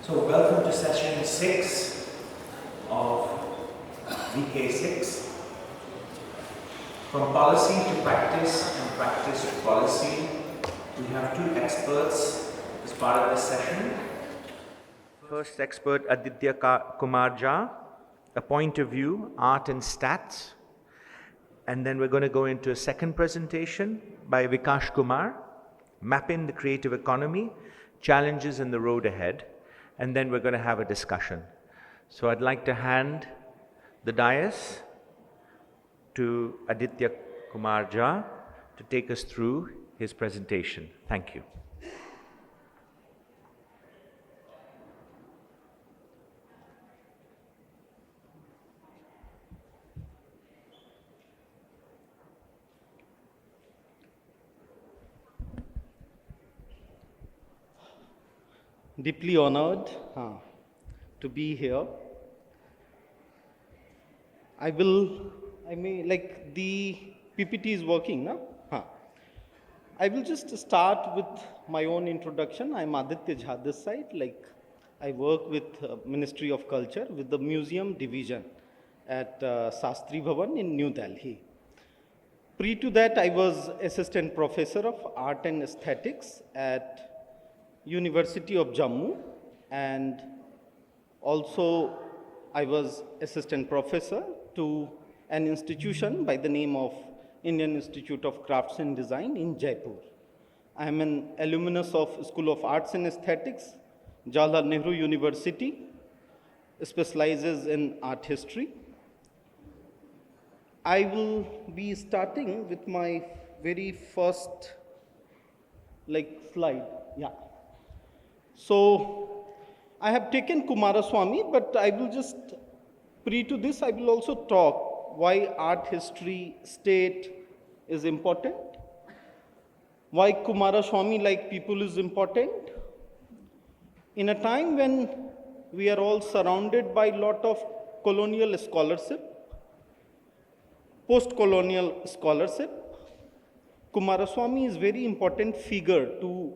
So welcome to session 6 of VK6. From policy to practice and practice to policy, we have two experts as part of this session. First expert, Aditya Kumar Jha, a point of view, art and stats. And then we're going to go into a second presentation by Vikash Kumar, mapping the creative economy, challenges in the road ahead. And then we're going to have a discussion. So I'd like to hand the dais to Aditya Kumar Jha to take us through his presentation. Thank you. Deeply honored to be here. The PPT is working, no? I will just start with my own introduction. I'm Aditya Jha this side. I work with Ministry of Culture with the Museum Division at Sastri Bhavan in New Delhi. Pre to that, I was Assistant Professor of Art and Aesthetics at University of Jammu, and also I was assistant professor to an institution by the name of Indian Institute of Crafts and Design in Jaipur. I am an alumnus of School of Arts and Aesthetics, Jawaharlal Nehru University, specializes in art history. I will be starting with my very first slide. Yeah. So, I have taken Kumaraswamy, but I will just, pre to this, I will also talk why art history state is important, why Kumaraswamy like people is important. In a time when we are all surrounded by a lot of colonial scholarship, post-colonial scholarship, Kumaraswamy is very important figure to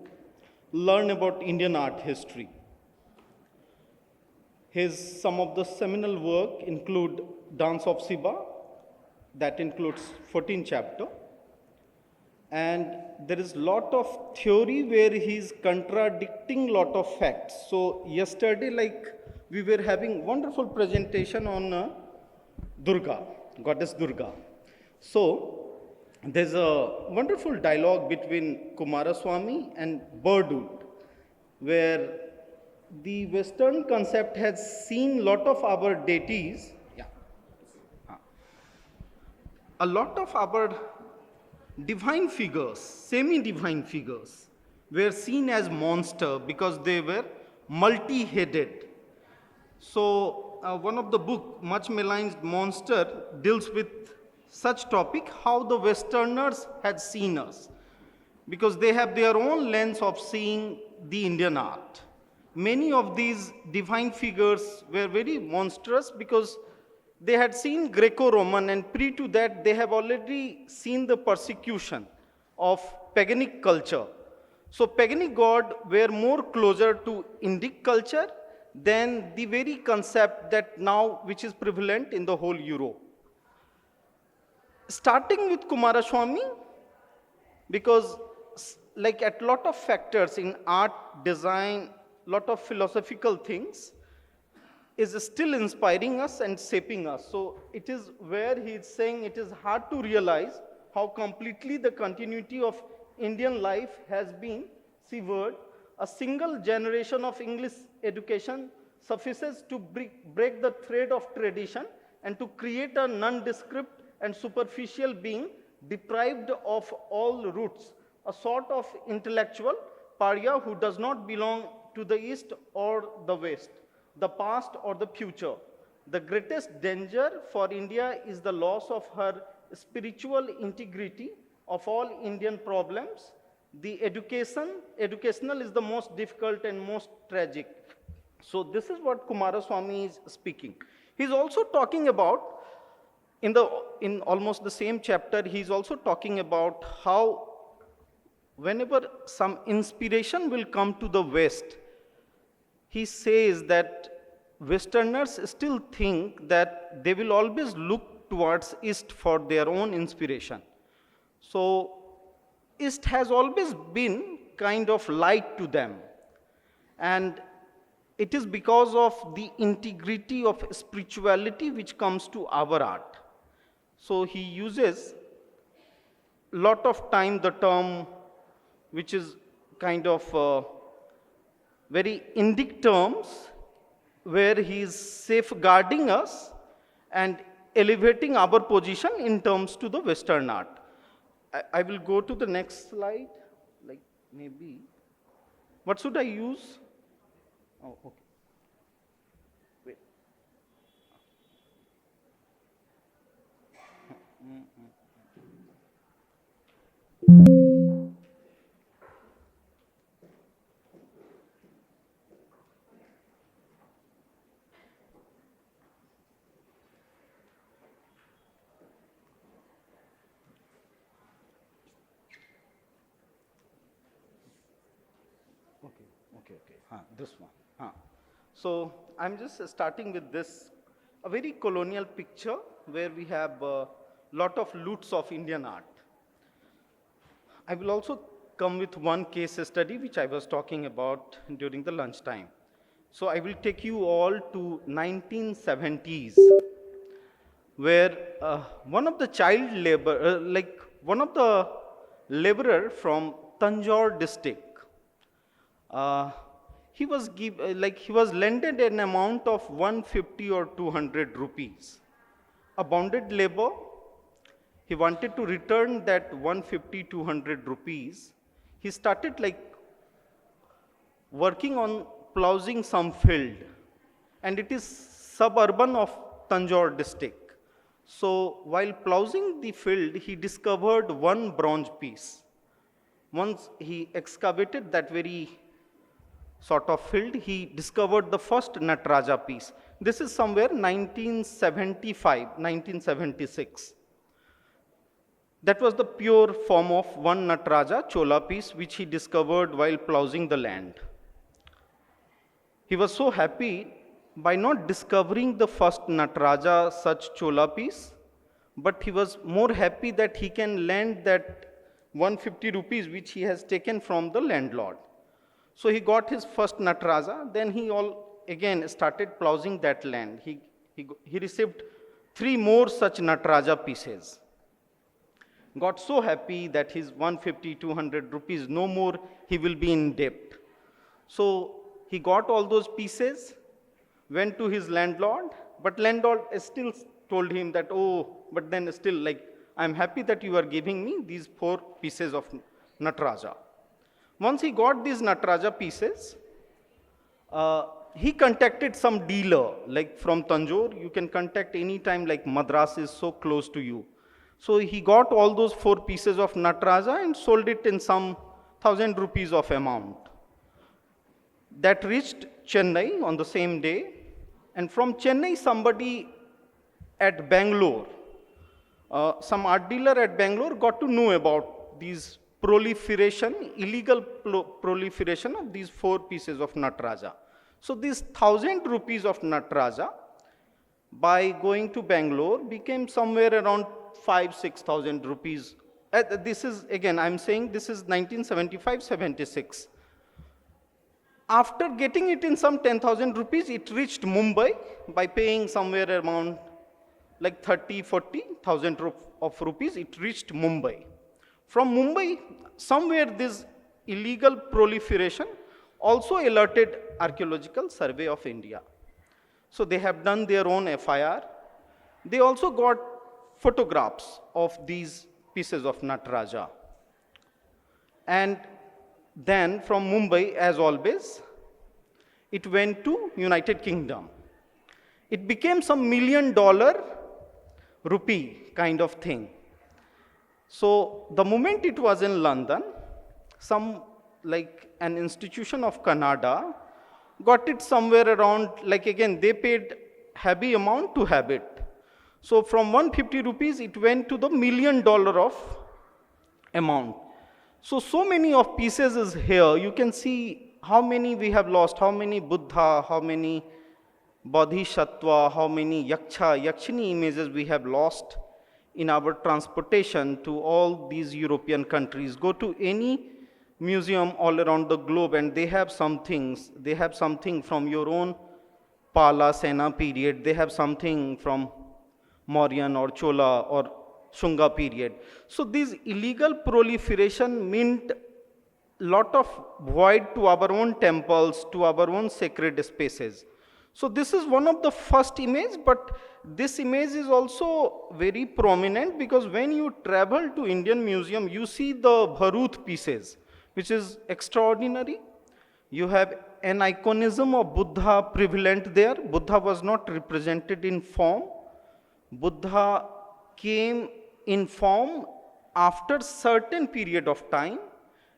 learn about Indian art history. Some of the seminal work include Dance of Siba, that includes 14 chapter. And there is lot of theory where he's contradicting lot of facts. So yesterday, we were having wonderful presentation on Durga, goddess Durga. So there's a wonderful dialogue between Kumaraswamy and Birdwood, where the Western concept has seen lot of our deities, a lot of our divine figures, semi-divine figures, were seen as monster because they were multi-headed. So one of the book, Much Maligned Monster, deals with such topic, how the Westerners had seen us, because they have their own lens of seeing the Indian art. Many of these divine figures were very monstrous because they had seen Greco-Roman, and pre to that they have already seen the persecution of paganic culture. So paganic god were more closer to Indic culture than the very concept that now which is prevalent in the whole Europe. Starting with Kumaraswamy, because at lot of factors in art, design, lot of philosophical things is still inspiring us and shaping us. So it is where he is saying it is hard to realize how completely the continuity of Indian life has been severed. A single generation of English education suffices to break the thread of tradition and to create a nondescript and superficial being deprived of all roots, a sort of intellectual pariah who does not belong to the East or the West, the past or the future. The greatest danger for India is the loss of her spiritual integrity of all Indian problems. The educational is the most difficult and most tragic. So this is what Kumaraswamy is speaking. He's also talking about, in almost the same chapter, he's also talking about how whenever some inspiration will come to the West, he says that Westerners still think that they will always look towards East for their own inspiration. So East has always been kind of light to them. And it is because of the integrity of spirituality which comes to our art. So he uses lot of time the term which is kind of very Indic terms, where he is safeguarding us and elevating our position in terms to the Western art. I will go to the next slide, like maybe. What should I use? Oh, okay. Wait. Okay. This one. So I'm just starting with this, a very colonial picture where we have a lot of loots of Indian art. I will also come with one case study which I was talking about during the lunchtime. So I will take you all to 1970s, where one of the child labor, one of the laborer from Tanjore district, he was lended an amount of 150 or 200 rupees. A bonded labor, he wanted to return that 150, 200 rupees. He started working on ploughing some field, and it is suburban of Tanjore district. So while ploughing the field, he discovered one bronze piece. Once he excavated that very sort of field, he discovered the first Nataraja piece. This is somewhere 1975, 1976. That was the pure form of one Nataraja Chola piece which he discovered while ploughing the land. He was so happy by not discovering the first Nataraja such Chola piece, but he was more happy that he can lend that 150 rupees which he has taken from the landlord. So he got his first Nataraja, then he again started ploughing that land. He received 3 more such Nataraja pieces. Got so happy that his 150, 200 rupees, no more he will be in debt. So he got all those pieces, went to his landlord, but landlord still told him that, oh, but then still I'm happy that you are giving me these 4 pieces of Nataraja. Once he got these Nataraja pieces, he contacted some dealer, from Tanjore. You can contact any time, Madras is so close to you. So he got all those 4 pieces of Nataraja and sold it in some 1,000 rupees of amount. That reached Chennai on the same day, and from Chennai somebody at Bangalore, some art dealer at Bangalore got to know about these illegal proliferation of these 4 pieces of Nataraja. So these 1,000 rupees of Nataraja, by going to Bangalore, became somewhere around 5,000-6,000 rupees. This is, again, I'm saying this is 1975-76. After getting it in some 10,000 rupees, it reached Mumbai by paying somewhere around 30,000-40,000 of rupees. It reached Mumbai. From Mumbai, somewhere this illegal proliferation also alerted Archaeological Survey of India. So they have done their own FIR. They also got photographs of these pieces of Nataraja. And then from Mumbai, as always, it went to United Kingdom. It became some $1 million rupee kind of thing. So the moment it was in London, an institution of Canada got it somewhere around, again, they paid heavy amount to have it. So from 150 rupees, it went to the $1 million of amount. So many of pieces is here. You can see how many we have lost, how many Buddha, how many Bodhisattva, how many Yaksha, Yakshini images we have lost in our transportation to all these European countries. Go to any museum all around the globe and they have some things. They have something from your own Pala Sena period. They have something from Mauryan or Chola or Shunga period. So this illegal proliferation meant lot of void to our own temples, to our own sacred spaces. So this is one of the first image, but this image is also very prominent because when you travel to Indian Museum, you see the Bharut pieces, which is extraordinary. You have an iconism of Buddha prevalent there. Buddha was not represented in form. Buddha came in form after certain period of time.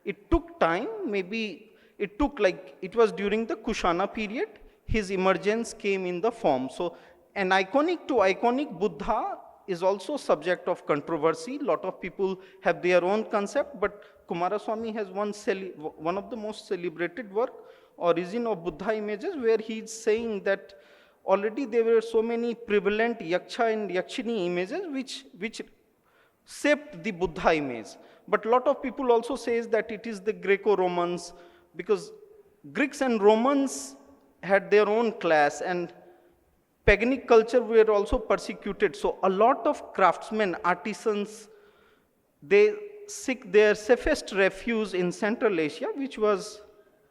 It took time, maybe it took like, it was during the Kushana period, his emergence came in the form. So an iconic to iconic Buddha is also subject of controversy. Lot of people have their own concept, but Kumaraswamy has one of the most celebrated work, Origin of Buddha Images, where he is saying that already there were so many prevalent Yaksha and Yakshini images which shaped the Buddha image. But lot of people also says that it is the Greco-Romans, because Greeks and Romans had their own class and paganic culture were also persecuted. So a lot of craftsmen, artisans, they seek their safest refuge in Central Asia, which was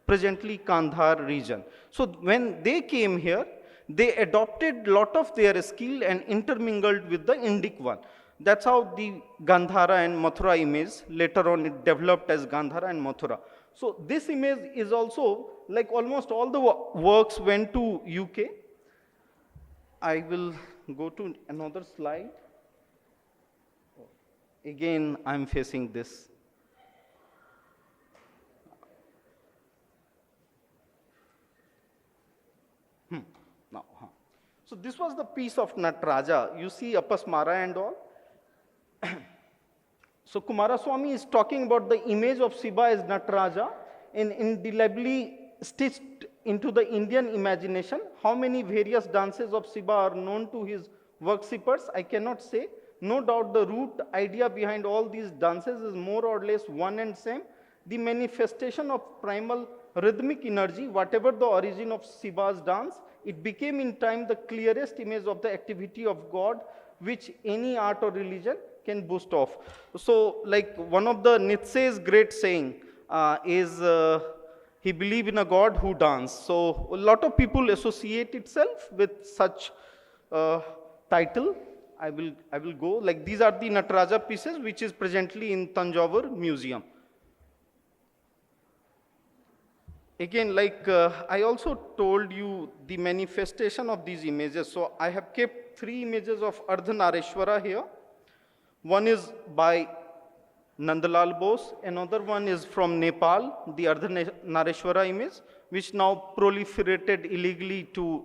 presently Kandahar region. So when they came here, they adopted lot of their skill and intermingled with the Indic one. That's how the Gandhara and Mathura image, later on it developed as Gandhara and Mathura. So this image is also, like almost all the works went to UK. I will go to another slide. Again, I'm facing this. Now, So this was the piece of Nataraja. You see Apasmara and all. So Kumaraswamy is talking about the image of Shiva as Nataraja and indelibly stitched into the Indian imagination. How many various dances of Shiva are known to his worshippers, I cannot say. No doubt the root idea behind all these dances is more or less one and same. The manifestation of primal rhythmic energy, whatever the origin of Shiva's dance, it became in time the clearest image of the activity of God, which any art or religion can boast off. So like one of the Nietzsche's great saying is he believed in a God who danced. So a lot of people associate itself with such title. I will go, like these are the Nataraja pieces which is presently in Tanjavur Museum. Again, like I also told you the manifestation of these images. So I have kept 3 images of Ardhanareshwara here. One is by Nandalal Bose, another one is from Nepal, the Ardhanareshwara image, which now proliferated illegally to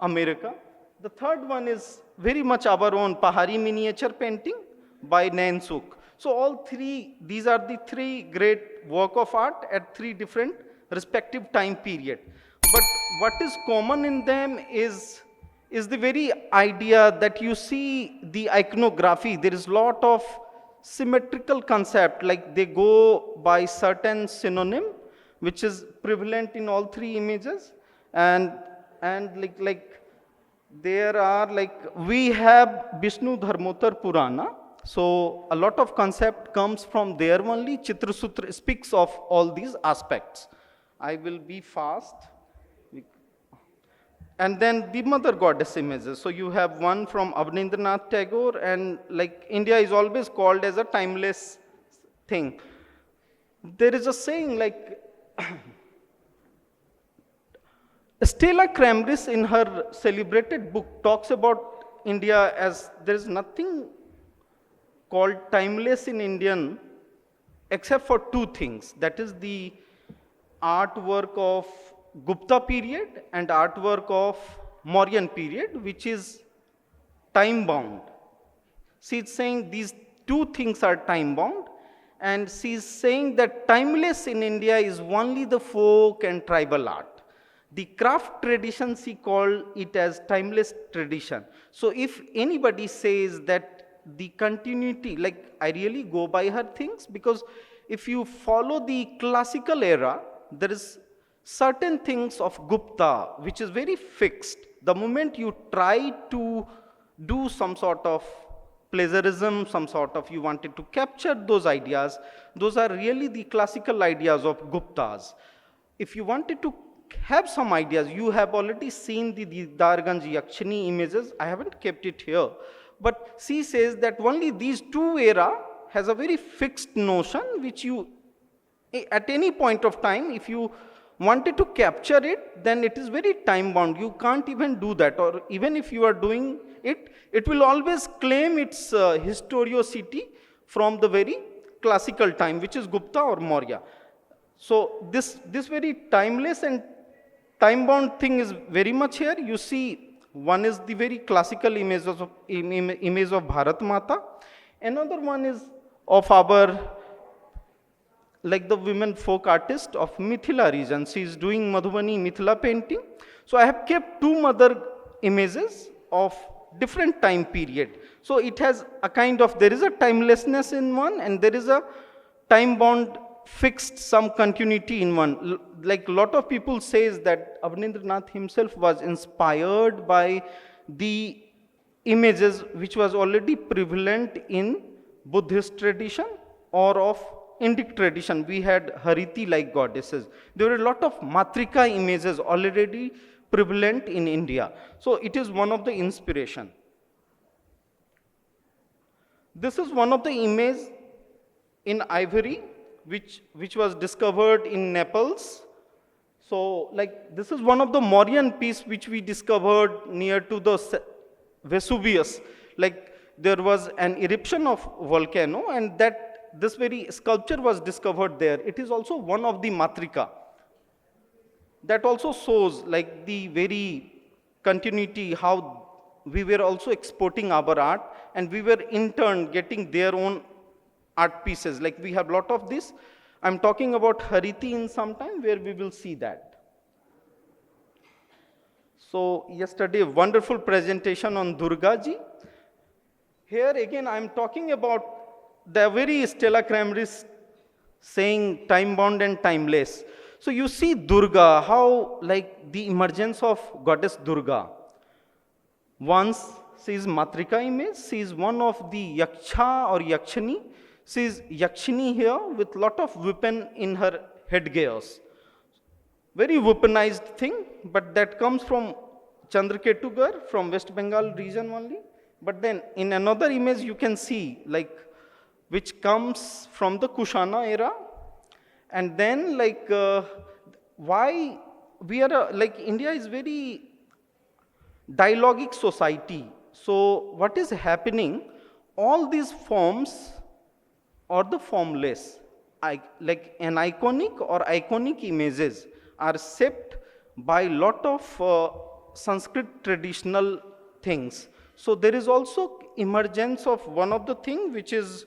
America. The third one is very much our own Pahari miniature painting by Nansuk. So all 3, these are the 3 great work of art at 3 different respective time period. But what is common in them is the very idea that you see the iconography. There is lot of symmetrical concept, like they go by certain synonym, which is prevalent in all 3 images. And like there are like, we have Vishnu Dharmotar Purana. So a lot of concept comes from there only. Chitrasutra speaks of all these aspects. I will be fast. And then the mother goddess images. So you have one from Abanindranath Tagore, and like India is always called as a timeless thing. There is a saying like, Stella Cramris in her celebrated book talks about India as there is nothing called timeless in Indian except for 2 things. That is the artwork of Gupta period and artwork of Mauryan period, which is time bound. See, it's saying these 2 things are time bound, and she's saying that timeless in India is only the folk and tribal art. The craft tradition, she called it as timeless tradition. So if anybody says that the continuity, like I really go by her things, because if you follow the classical era, there is certain things of Gupta which is very fixed. The moment you try to do some sort of plagiarism, some sort of, you wanted to capture those ideas, those are really the classical ideas of Guptas. If you wanted to have some ideas, you have already seen the Darganj Yakshini images, I haven't kept it here, but she says that only these two era has a very fixed notion which you, at any point of time, if you wanted to capture it, then it is very time bound. You can't even do that, or even if you are doing it, it will always claim its historicity from the very classical time, which is Gupta or Maurya. So this very timeless and time bound thing is very much here. You see, one is the very classical image of Bharat Mata. Another one is of our, like the women folk artist of Mithila region. She is doing Madhubani Mithila painting. So I have kept two other images of different time period. So it has a kind of, there is a timelessness in one, and there is a time bound fixed some continuity in one. Like a lot of people says that Avnindranath himself was inspired by the images which was already prevalent in Buddhist tradition or of Indic tradition. We had Hariti like goddesses. There were a lot of Matrika images already prevalent in India. So it is one of the inspiration. This is one of the images in ivory which was discovered in Naples. So like this is one of the Mauryan piece which we discovered near to the Vesuvius. Like there was an eruption of volcano, and that this very sculpture was discovered there. It is also one of the Matrika. That also shows like the very continuity, how we were also exporting our art, and we were in turn getting their own art pieces. Like we have a lot of this. I'm talking about Hariti in some time where we will see that. So yesterday, wonderful presentation on Durga Ji. Here again, I'm talking about the very Stella Cramris saying time bound and timeless. So you see Durga, how like the emergence of goddess Durga. Once she is Matrika image, she is one of the Yaksha or Yakshini. She is Yakshini here with lot of weapon in her headgears. Very weaponized thing, but that comes from Chandraketugar, from West Bengal region only. But then in another image you can see like which comes from the Kushana era. And then like why we are like India is very dialogic society. So what is happening, all these forms or the formless, like an iconic or iconic images are shaped by lot of Sanskrit traditional things. So there is also emergence of one of the thing which is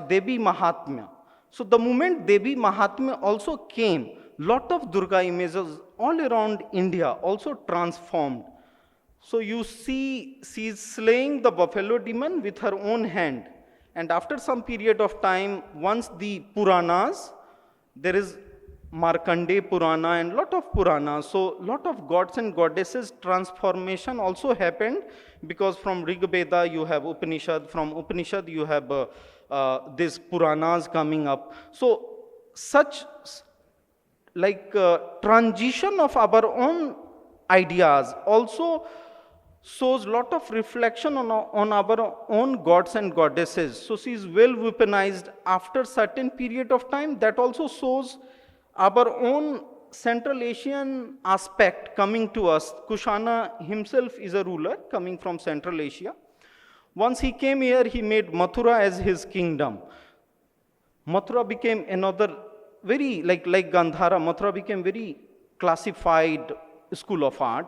Devi Mahatmya. So the moment Devi Mahatmya also came, lot of Durga images all around India also transformed. So you see, she is slaying the buffalo demon with her own hand. And after some period of time, once the Puranas, there is Markandeya Purana and lot of Puranas. So lot of gods and goddesses transformation also happened, because from Rig Veda you have Upanishad, from Upanishad you have these Puranas coming up. So such like transition of our own ideas also shows lot of reflection on our own gods and goddesses. So she is well weaponized after certain period of time. That also shows our own Central Asian aspect coming to us. Kushana himself is a ruler coming from Central Asia. Once he came here, he made Mathura as his kingdom. Mathura became another very, like Gandhara, Mathura became very classified school of art.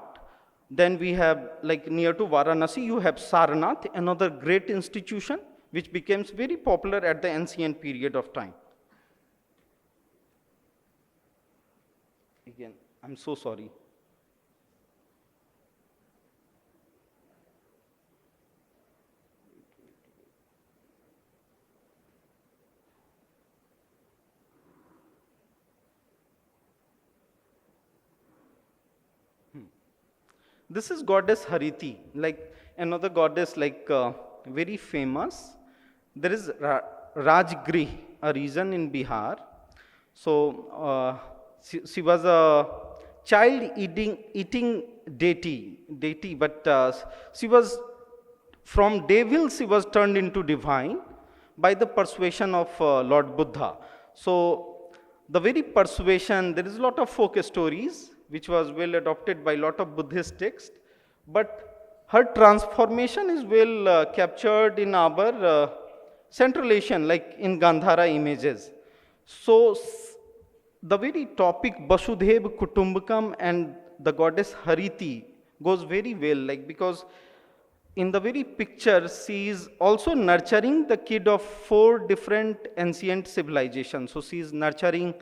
Then we have, like near to Varanasi, you have Sarnath, another great institution, which becomes very popular at the ancient period of time. Again, I'm so sorry. This is goddess Hariti, like another goddess, like very famous. There is Rajgri, a region in Bihar. So she was a child eating deity, but she was from devil. She was turned into divine by the persuasion of Lord Buddha. So the very persuasion, there is a lot of folk stories which was well adopted by a lot of Buddhist texts, but her transformation is well captured in our Central Asian, like in Gandhara images. So the very topic Vasudhaiva Kutumbakam and the goddess Hariti goes very well, like because in the very picture she is also nurturing the kid of 4 different ancient civilizations. So she is nurturing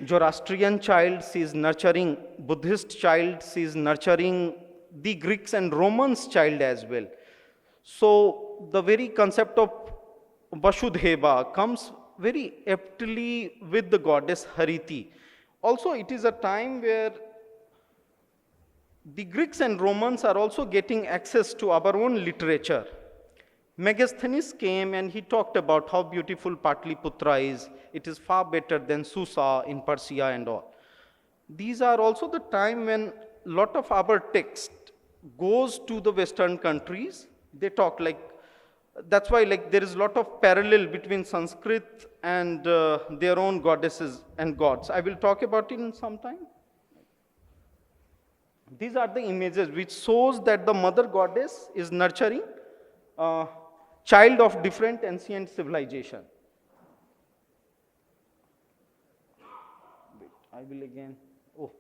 Zoroastrian child, she is nurturing Buddhist child, she is nurturing the Greeks and Romans child as well. So the very concept of Vasudhaiva comes very aptly with the goddess Hariti. Also, it is a time where the Greeks and Romans are also getting access to our own literature. Megasthenes came and he talked about how beautiful Patliputra is. It is far better than Susa in Persia and all. These are also the time when a lot of our text goes to the Western countries. They talk like, that's why like there is a lot of parallel between Sanskrit and their own goddesses and gods. I will talk about it in some time. These are the images which shows that the mother goddess is nurturing child of different ancient civilization. Wait, I will again, oh.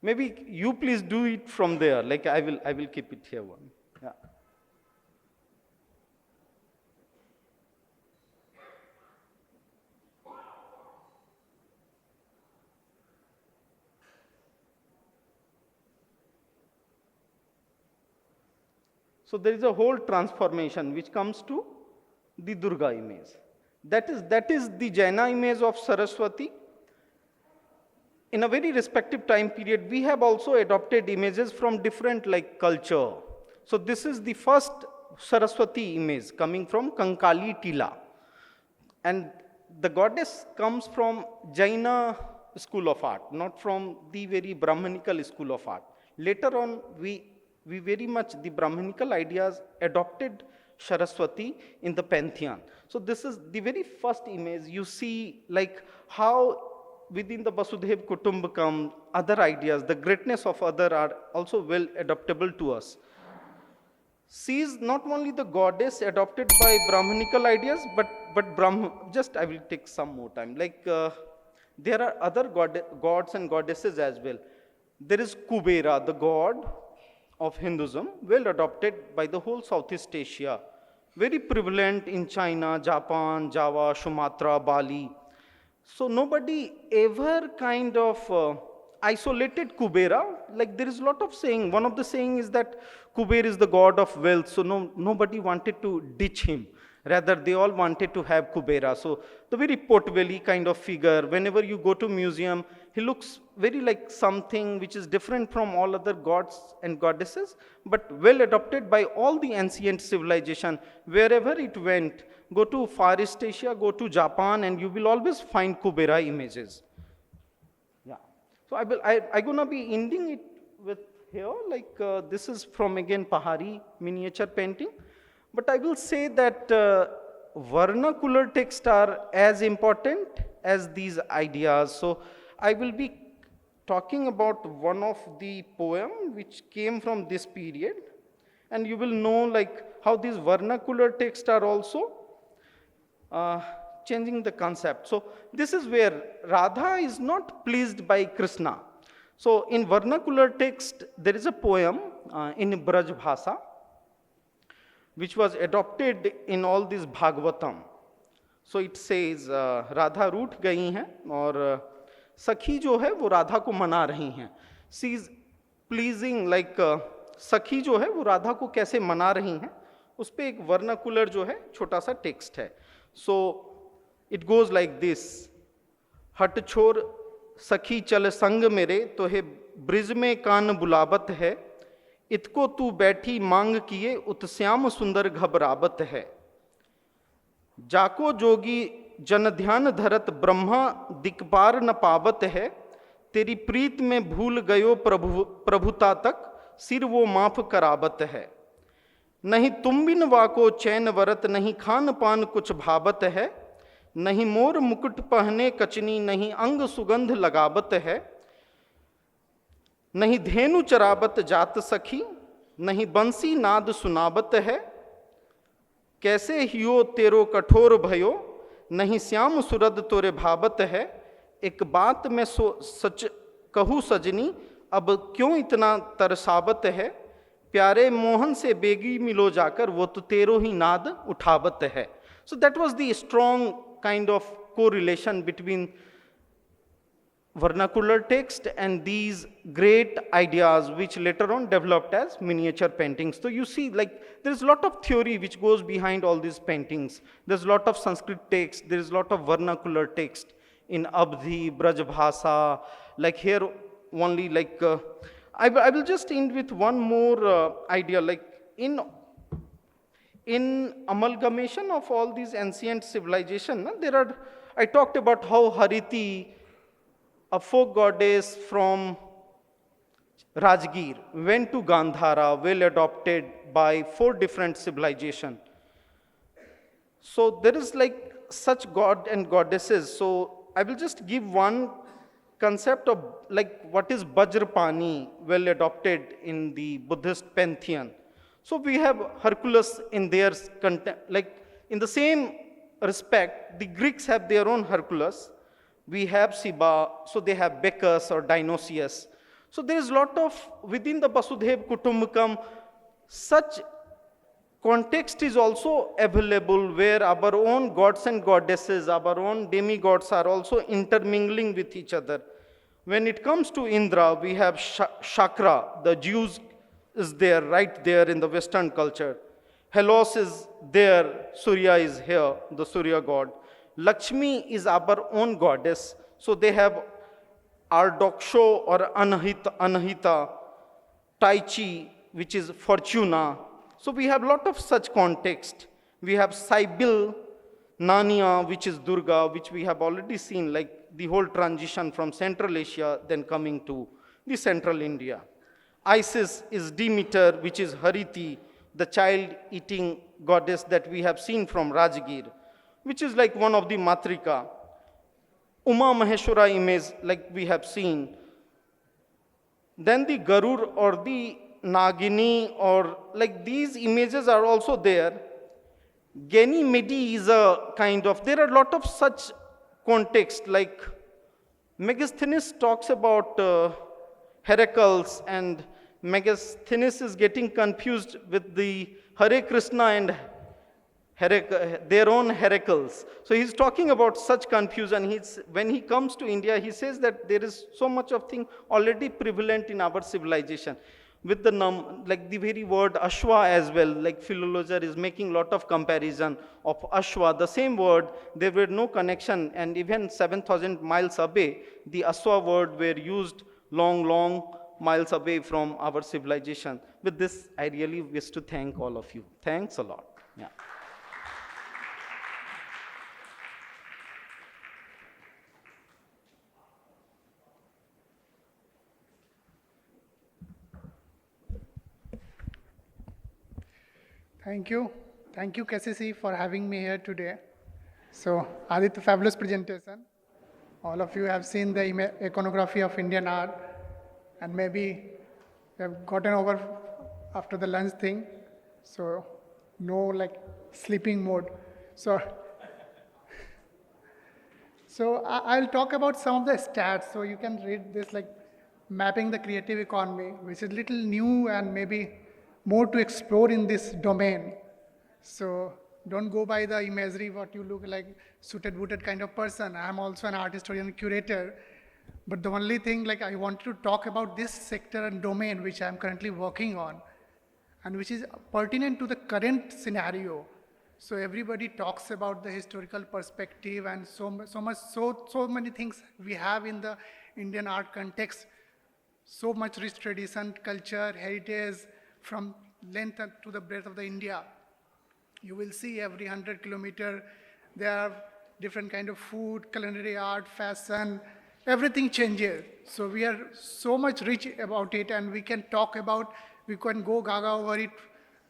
Maybe you please do it from there, like I will keep it here one. Yeah. So there is a whole transformation which comes to the Durga image. That is the Jaina image of Saraswati. In a very respective time period, we have also adopted images from different like culture. So this is the first Saraswati image coming from Kankali Tila. And the goddess comes from Jaina school of art, not from the very Brahmanical school of art. Later on, we very much, the Brahmanical ideas adopted Saraswati in the pantheon. So this is the very first image. You see like how within the Vasudhaiva Kutumbakam, other ideas, the greatness of other are also well adaptable to us. She is not only the goddess adopted by Brahmanical ideas, but just I will take some more time. Like there are other gods and goddesses as well. There is Kubera, the god of Hinduism, well adopted by the whole Southeast Asia, very prevalent in China, Japan, Java, Sumatra, Bali. So nobody ever kind of isolated Kubera. Like there is a lot of saying. One of the saying is that Kuber is the god of wealth. So nobody wanted to ditch him. Rather, they all wanted to have Kubera. So the very Potbelly kind of figure, whenever you go to museum, he looks very like something which is different from all other gods and goddesses, but well adopted by all the ancient civilization. Wherever it went, go to Far East Asia, go to Japan, and you will always find Kubera images. Yeah. So I'm gonna be ending it with here, like this is from again Pahari miniature painting. But I will say that vernacular texts are as important as these ideas. So I will be talking about one of the poem which came from this period, and you will know like how these vernacular texts are also changing the concept. So this is where Radha is not pleased by Krishna. So in vernacular text, there is a poem in Braj Bhasa, which was adopted in all these Bhagavatam. So it says, Radha रूठ गई हैं और सखी जो है वो राधा को मना रही हैं. She is pleasing, like सखी जो है वो राधा को कैसे मना रही हैं, उस पे एक वर्नाकुलर जो है छोटा सा टेक्स्ट है. So it goes like this. हट छोर सखी चल संग मेरे, तो हे ब्रिज में कान बुलावत है, इतको तू बैठी मांग किए उत्श्याम सुंदर घबरावत है. जाको जोगी जन ध्यान धरत ब्रह्मा दिक्पार न पावत है, तेरी प्रीत में भूल गयो प्रभुता तक सिर वो माफ करावत है. नहीं तुम बिन वाको चैन वरत, नहीं खान पान कुछ भावत है, नहीं मोर मुकुट पहने कचनी, नहीं अंग सुगंध लगावत है, नहीं धेनु चरावत जात सखी, नहीं बंसी नाद सुनावत है. कैसे हियो तेरो कठोर भयो, नहीं श्याम सुरद तोरे भावत है. एक बात मैं सच कहूँ सजनी, अब क्यों इतना तरसावत है, प्यारे मोहन से बेगी मिलो जाकर, वो तो तेरो ही नाद उठावत है. So that was the strong kind of correlation between vernacular text and these great ideas which later on developed as miniature paintings. So you see, like, there is a lot of theory which goes behind all these paintings. There's a lot of Sanskrit text, there is a lot of vernacular text in Abdhi, Braj Bhasa, like here only, like, I will just end with one more idea, like in amalgamation of all these ancient civilization, I talked about how Hariti, a folk goddess from Rajgir, went to Gandhara, well adopted by 4 different civilizations. So there is like such god and goddesses. So I will just give one concept of like what is Vajrapani, well adopted in the Buddhist pantheon. So we have Hercules in their content, like in the same respect, the Greeks have their own Hercules. We have Siba, so they have Bacchus or Dionysius. So there is a lot of, within the Vasudhaiva Kutumbakam, such context is also available where our own gods and goddesses, our own demigods are also intermingling with each other. When it comes to Indra, we have Shakra, the Jews is there, right there in the Western culture. Helos is there, Surya is here, the Surya god. Lakshmi is our own goddess. So they have Ardoksho or Anahita, Tai Chi, which is Fortuna. So we have a lot of such context. We have Saibil, Nania, which is Durga, which we have already seen, like the whole transition from Central Asia, then coming to the Central India. Isis is Demeter, which is Hariti, the child-eating goddess that we have seen from Rajgir, which is like one of the Matrika. Uma Maheshwara image, like we have seen. Then the Garur or the Nagini, or like these images are also there. Ganymede is a kind of, there are a lot of such context, like Megasthenes talks about Heracles, and Megasthenes is getting confused with the Hare Krishna and their own Heracles. So he's talking about such confusion. When he comes to India, he says that there is so much of thing already prevalent in our civilization. With the like the very word Ashwa as well, like Philologer is making a lot of comparison of Ashwa, the same word, there were no connection, and even 7,000 miles away, the Ashwa word were used long miles away from our civilization. With this, I really wish to thank all of you. Thanks a lot. Yeah. Thank you. Thank you, KCC, for having me here today. So, Aditya, fabulous presentation. All of you have seen the iconography of Indian art, and maybe you have gotten over after the lunch thing. So, no like sleeping mode. So I'll talk about some of the stats. So you can read this, like mapping the creative economy, which is little new and maybe more to explore in this domain. So don't go by the imagery what you look like suited booted kind of person. I'm also an art historian and curator. But the only thing like I wanted to talk about this sector and domain which I'm currently working on and which is pertinent to the current scenario. So everybody talks about the historical perspective and so many things we have in the Indian art context. So much rich tradition, culture, heritage from length to the breadth of the India. You will see every 100 kilometer, there are different kind of food, culinary art, fashion, everything changes. So we are so much rich about it and we can talk about, we can go gaga over it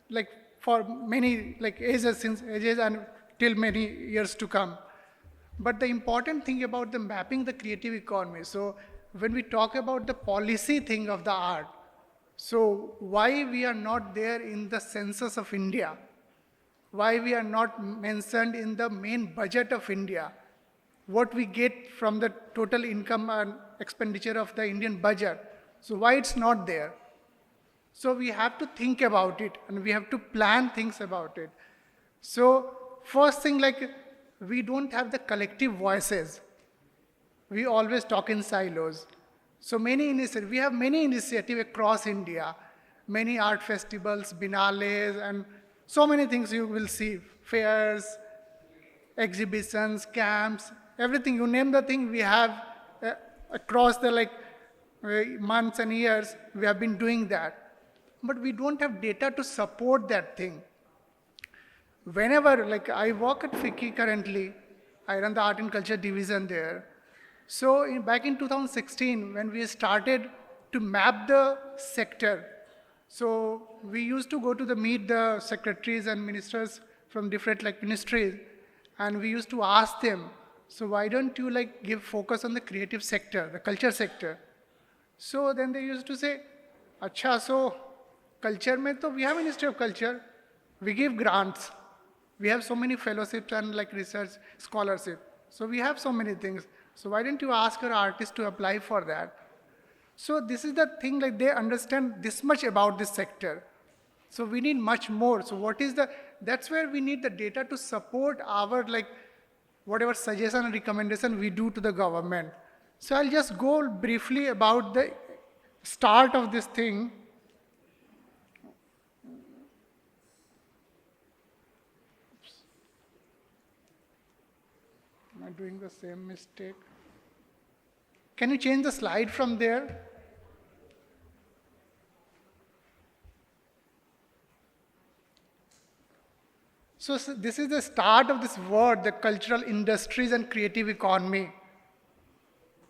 like for many like ages and till many years to come. But the important thing about the mapping the creative economy, so when we talk about the policy thing of the art, so why we are not there in the census of India? Why we are not mentioned in the main budget of India? What we get from the total income and expenditure of the Indian budget. So why it's not there? So we have to think about it and we have to plan things about it. So first thing, like we don't have the collective voices. We always talk in silos. So we have many initiatives across India, many art festivals, biennales, and so many things you will see, fairs, exhibitions, camps, everything, you name the thing we have across the months and years, we have been doing that. But we don't have data to support that thing. Whenever, I work at FICCI currently, I run the art and culture division there. So back in 2016, when we started to map the sector, so we used to go to meet the secretaries and ministers from different ministries, and we used to ask them, so why don't you give focus on the creative sector, the culture sector? So then they used to say, Acha, so culture mein to we have Ministry of Culture, we give grants, we have so many fellowships and research scholarship, so we have so many things. So why don't you ask your artists to apply for that? So this is the thing, they understand this much about this sector. So we need much more. So that's where we need the data to support our whatever suggestion and recommendation we do to the government. So I'll just go briefly about the start of this thing. Am I doing the same mistake? Can you change the slide from there? So this is the start of this word, the cultural industries and creative economy.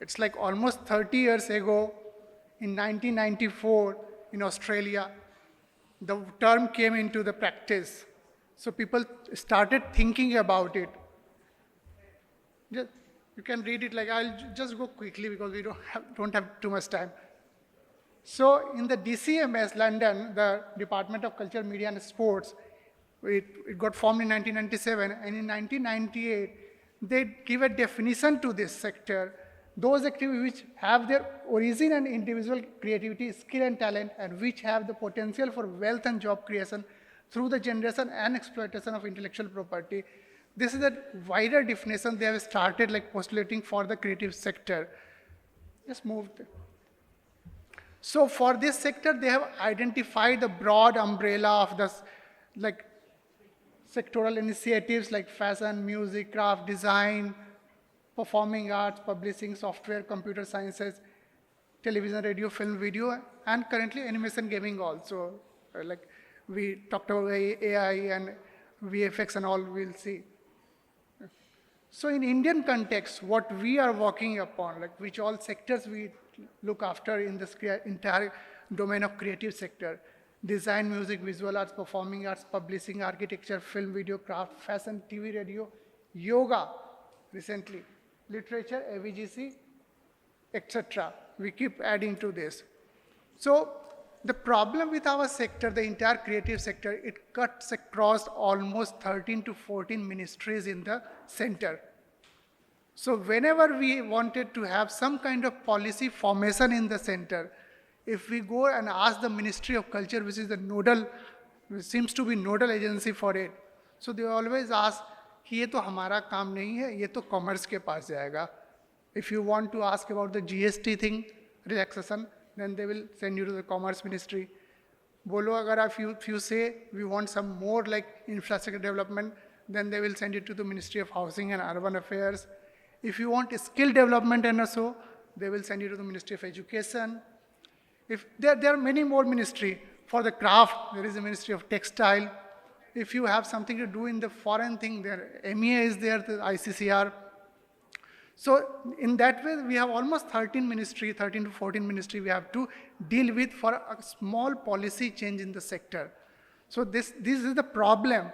It's almost 30 years ago, in 1994, in Australia, the term came into the practice. So people started thinking about it. You can read it, I'll just go quickly because we don't have too much time. So in the DCMS, London, the Department of Culture, Media and Sports, it got formed in 1997, and in 1998, they give a definition to this sector, those activities which have their origin and individual creativity, skill and talent, and which have the potential for wealth and job creation through the generation and exploitation of intellectual property. This is a wider definition they have started postulating for the creative sector. Just move there. So for this sector, they have identified the broad umbrella of the sectoral initiatives like fashion, music, craft, design, performing arts, publishing, software, computer sciences, television, radio, film, video, and currently animation, gaming also. We talked about AI and VFX and all, we'll see. So in Indian context, what we are working upon, which all sectors we look after in this entire domain of creative sector: design, music, visual arts, performing arts, publishing, architecture, film, video, craft, fashion, TV, radio, yoga, recently, literature, AVGC, etc. We keep adding to this. So the problem with our sector, the entire creative sector, it cuts across almost 13 to 14 ministries in the center. So whenever we wanted to have some kind of policy formation in the center, if we go and ask the Ministry of Culture, which is the nodal, which seems to be nodal agency for it, so they always ask कि ये तो हमारा काम नहीं है, ये तो commerce के पास जाएगा. If you want to ask about the GST thing, relaxation, then they will send you to the Commerce Ministry. बोलो अगर if you say we want some more like infrastructure development, then they will send it to the Ministry of Housing and Urban Affairs. If you want skill development and so, they will send you to the Ministry of Education. If there are many more ministries. For the craft, there is a Ministry of Textile. If you have something to do in the foreign thing, there MEA is there, the ICCR. So in that way, we have almost 13 to 14 ministries we have to deal with for a small policy change in the sector. So this is the problem.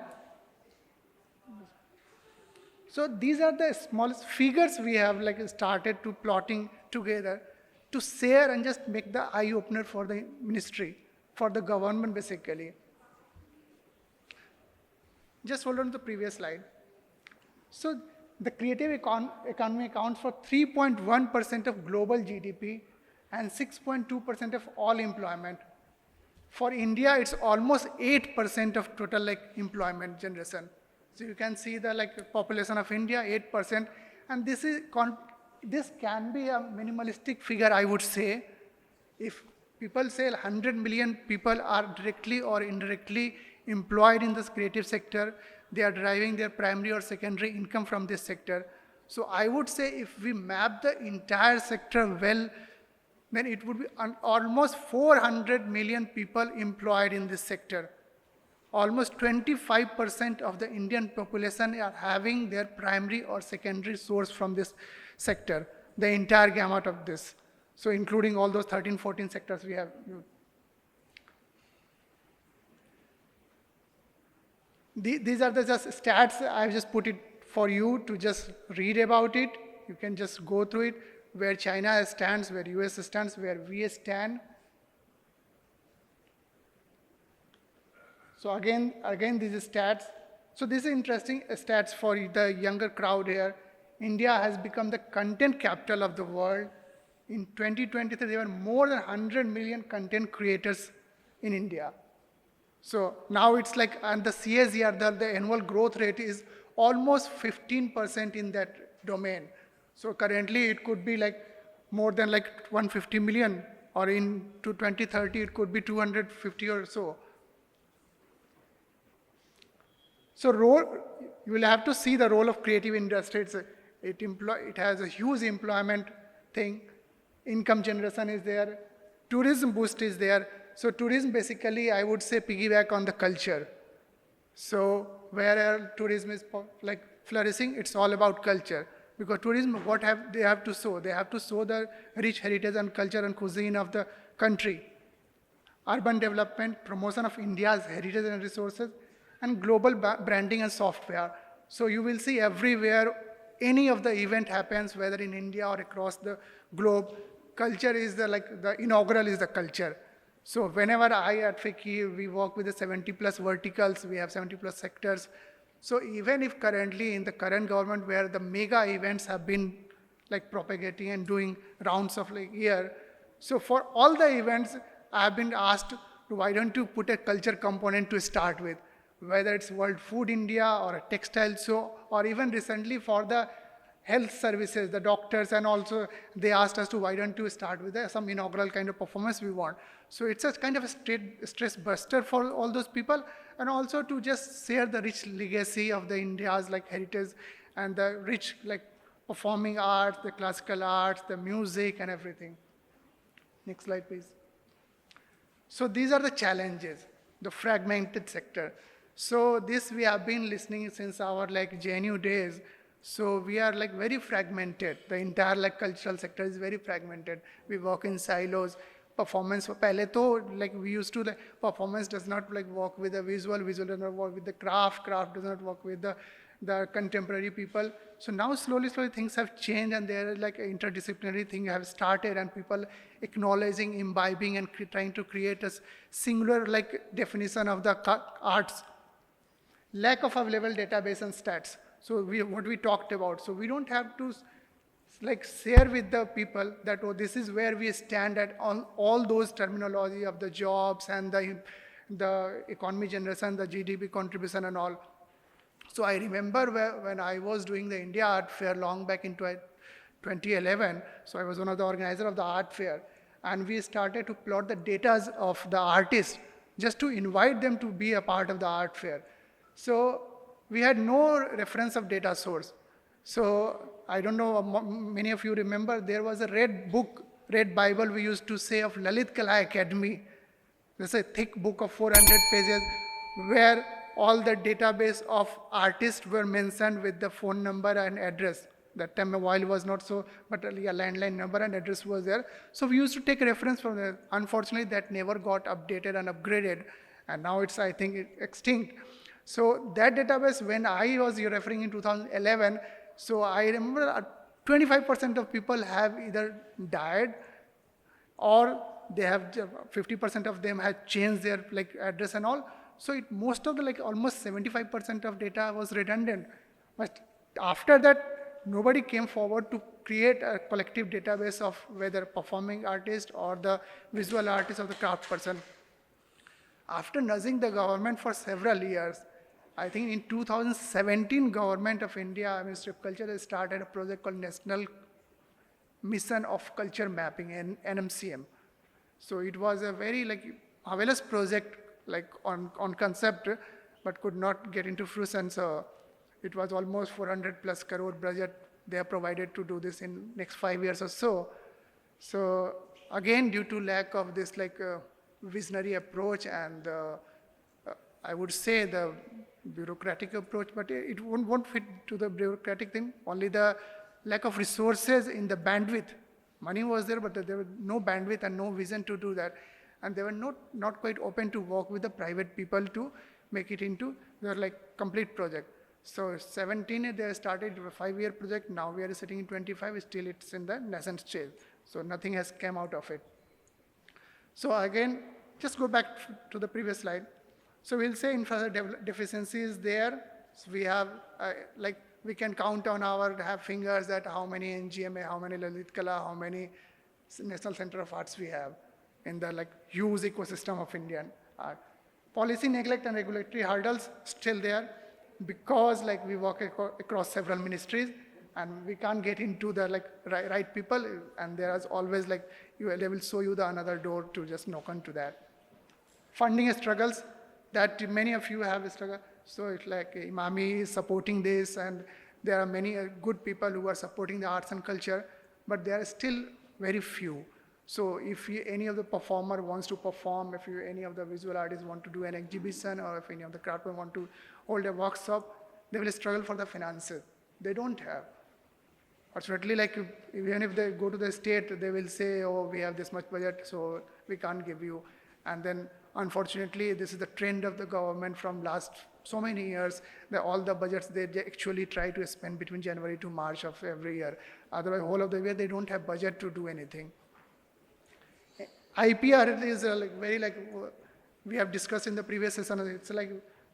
So these are the smallest figures we have like started to plotting together to share and just make the eye opener for the ministry, for the government basically. Just hold on to the previous slide. So the creative economy accounts for 3.1% of global GDP and 6.2% of all employment. For India, it's almost 8% of total like employment generation. So you can see the like population of India, 8%, and this can be a minimalistic figure, I would say. If people say 100 million people are directly or indirectly employed in this creative sector, they are deriving their primary or secondary income from this sector. So I would say if we map the entire sector well, then it would be almost 400 million people employed in this sector. Almost 25% of the Indian population are having their primary or secondary source from this sector, the entire gamut of this. So including all those 13, 14 sectors we have. These are the just stats. I've just put it for you to just read about it. You can just go through it, where China stands, where US stands, where we stand. So again, these stats. So this is interesting stats for the younger crowd here. India has become the content capital of the world. In 2023, there were more than 100 million content creators in India. So now it's like, and the CAGR, the annual growth rate is almost 15% in that domain. So currently it could be like more than like 150 million, or in to 2030 it could be 250 or so. So you will have to see the role of creative industry. It has a huge employment thing. Income generation is there. Tourism boost is there. So tourism basically, I would say, piggyback on the culture. So where tourism is like flourishing, it's all about culture. Because tourism, they have to show? They have to show the rich heritage and culture and cuisine of the country. Urban development, promotion of India's heritage and resources, and global branding and software. So you will see everywhere, any of the event happens, whether in India or across the globe, culture is the inaugural is the culture. So whenever I at FICCI, we work with the 70 plus verticals, we have 70 plus sectors. So even if currently in the current government where the mega events have been like propagating and doing rounds of like year, so for all the events, I have been asked, why don't you put a culture component to start with? Whether it's World Food India or a textile show, or even recently for the health services, the doctors, and also they asked us to, why don't you start with some inaugural kind of performance we want. So it's a kind of a stress buster for all those people, and also to just share the rich legacy of the India's like heritage and the rich like performing arts, the classical arts, the music and everything. Next slide, please. So these are the challenges, the fragmented sector. So this we have been listening since our like JNU days. So we are like very fragmented. The entire like cultural sector is very fragmented. We work in silos. Performance, pehle to like we used to like performance does not like work with the visual does not work with the craft does not work with the contemporary people. So now slowly things have changed, and there is like an interdisciplinary thing have started, and people acknowledging, imbibing, and trying to create a singular like definition of the arts. Lack of available database and stats. So what we talked about. So we don't have to like share with the people that, oh, this is where we stand at on all those terminology of the jobs and the economy generation, the GDP contribution and all. So I remember when I was doing the India Art Fair long back in 2011, so I was one of the organizers of the art fair, and we started to plot the data of the artists just to invite them to be a part of the art fair. So we had no reference of data source. So I don't know, many of you remember, there was a red book, red Bible we used to say of Lalit Kala Academy. There's a thick book of 400 pages where all the database of artists were mentioned with the phone number and address. That time mobile was not so, but a landline number and address was there. So we used to take reference from there. Unfortunately, that never got updated and upgraded. And now it's, I think, extinct. So that database, when I was referring in 2011, so I remember 25% of people have either died or they have 50% of them had changed their like address and all. So most of the almost 75% of data was redundant. But after that, nobody came forward to create a collective database of whether performing artist or the visual artist or the craft person. After nudging the government for several years, I think in 2017, Government of India, Ministry of Culture, has started a project called National Mission of Culture Mapping, NMCM. So it was a very marvelous project, on concept, but could not get into fruition. So it was almost 400 plus crore budget they have provided to do this in next 5 years or so. So again, due to lack of this visionary approach and I would say the bureaucratic approach, but it won't fit to the bureaucratic thing. Only the lack of resources in the bandwidth. Money was there, but there was no bandwidth and no vision to do that. And they were not quite open to work with the private people to make it into their complete project. So 17, they started a 5-year project. Now we are sitting in 25, still it's in the nascent stage. So nothing has come out of it. So again, just go back to the previous slide. So we'll say infrastructure deficiency is there. So we have, we can count on our fingers that how many NGMA, how many Lalit Kala, how many National Center of Arts we have in the huge ecosystem of Indian art. Policy neglect and regulatory hurdles still there because we work across several ministries and we can't get into the right people, and there is always they will show you the another door to just knock onto that. Funding struggles that many of you have struggled. So it's Imami is supporting this, and there are many good people who are supporting the arts and culture, but there are still very few. So if any of the performer wants to perform, if any of the visual artists want to do an exhibition, or if any of the craftsmen want to hold a workshop, they will struggle for the finances. They don't have. Fortunately, even if they go to the state, they will say, oh, we have this much budget, so we can't give you. And then, unfortunately, this is the trend of the government from last so many years, that all the budgets they actually try to spend between January to March of every year. Otherwise, whole of the year, they don't have budget to do anything. IPR is we have discussed in the previous session, it's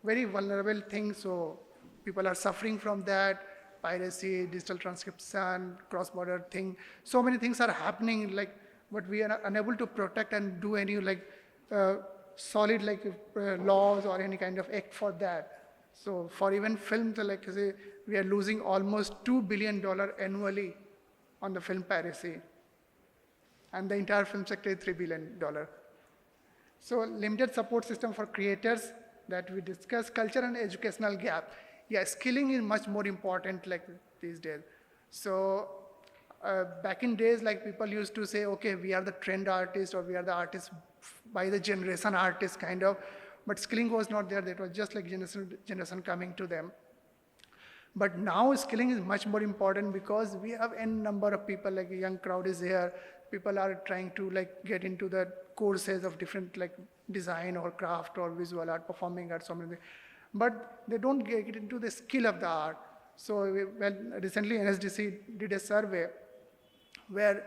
very vulnerable thing, so people are suffering from that, piracy, digital transcription, cross-border thing. So many things are happening, but we are unable to protect and do any solid laws or any kind of act for that. So for even films, say, we are losing almost $2 billion annually on the film piracy. And the entire film sector is $3 billion. So limited support system for creators that we discuss, culture and educational gap. Yeah, skilling is much more important these days. So back in days, people used to say, okay, we are the trend artists, or we are the artists by the generation artists kind of, but skilling was not there. That was just generation coming to them. But now skilling is much more important because we have n number of people, a young crowd is here. People are trying to get into the courses of different design or craft or visual art, performing art, so many things. But they don't get into the skill of the art. So recently NSDC did a survey where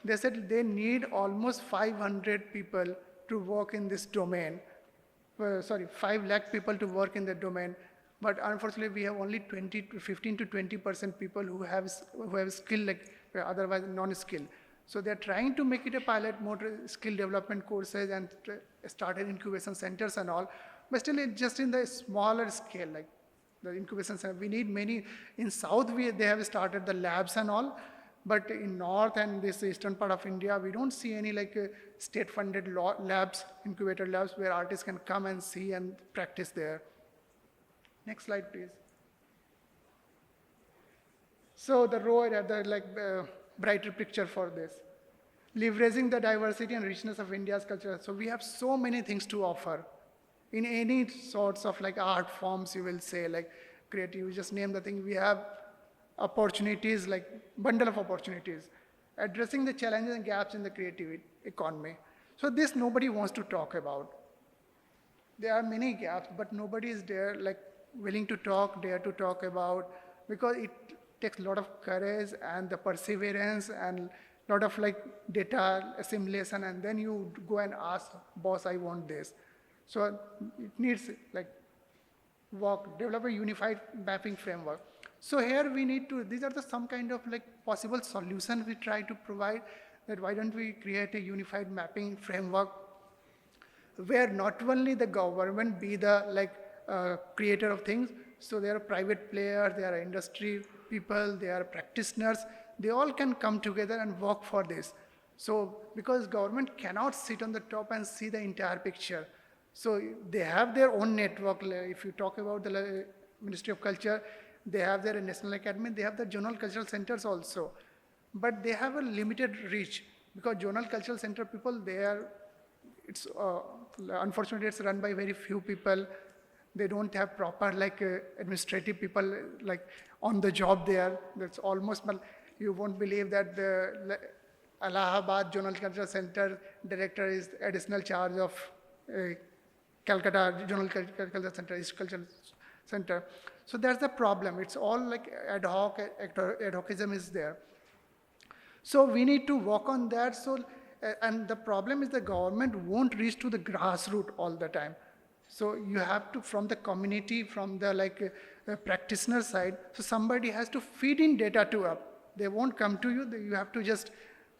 they said they need almost 500 people to work in this domain. 5 lakh people to work in the domain But unfortunately, we have only 15 to 20% people who have skill, like otherwise non-skill. So they're trying to make it a pilot, more skill development courses and started incubation centers and all. But still, it's just in the smaller scale, like the incubation center. We need many. In South, they have started the labs and all. But in North and this eastern part of India, we don't see any like state-funded labs, incubator labs, where artists can come and see and practice there. Next slide, please. So the brighter picture for this. Leveraging the diversity and richness of India's culture. So we have so many things to offer. In any sorts of like art forms, you will say, like creative, you just name the thing. We have opportunities, like bundle of opportunities, addressing the challenges and gaps in the creative economy. So this nobody wants to talk about. There are many gaps, but nobody is there like willing to talk, dare to talk about, because it takes a lot of courage and the perseverance and a lot of like data assimilation, and then you go and ask, boss, I want this. So it needs like develop a unified mapping framework. So here we need to, these are some kind of like possible solutions we try to provide, that why don't we create a unified mapping framework where not only the government be the creator of things, so there are private players, there are industry people, there are practitioners, they all can come together and work for this. So because government cannot sit on the top and see the entire picture. So they have their own network. If you talk about the Ministry of Culture, they have their National Academy, they have the Zonal Cultural Centers also. But they have a limited reach, because Zonal Cultural Center people, unfortunately it's run by very few people. They don't have proper administrative people like on the job there. That's almost, you won't believe that the Allahabad Zonal Cultural Center director is additional charge of Calcutta Zonal Cultural Center, East Cultural Center. So that's the problem. It's all like ad hocism is there. So we need to work on that. So, and the problem is the government won't reach to the grassroots all the time. So you have to, from the community, from the practitioner side, so somebody has to feed in data to up. They won't come to you, you have to just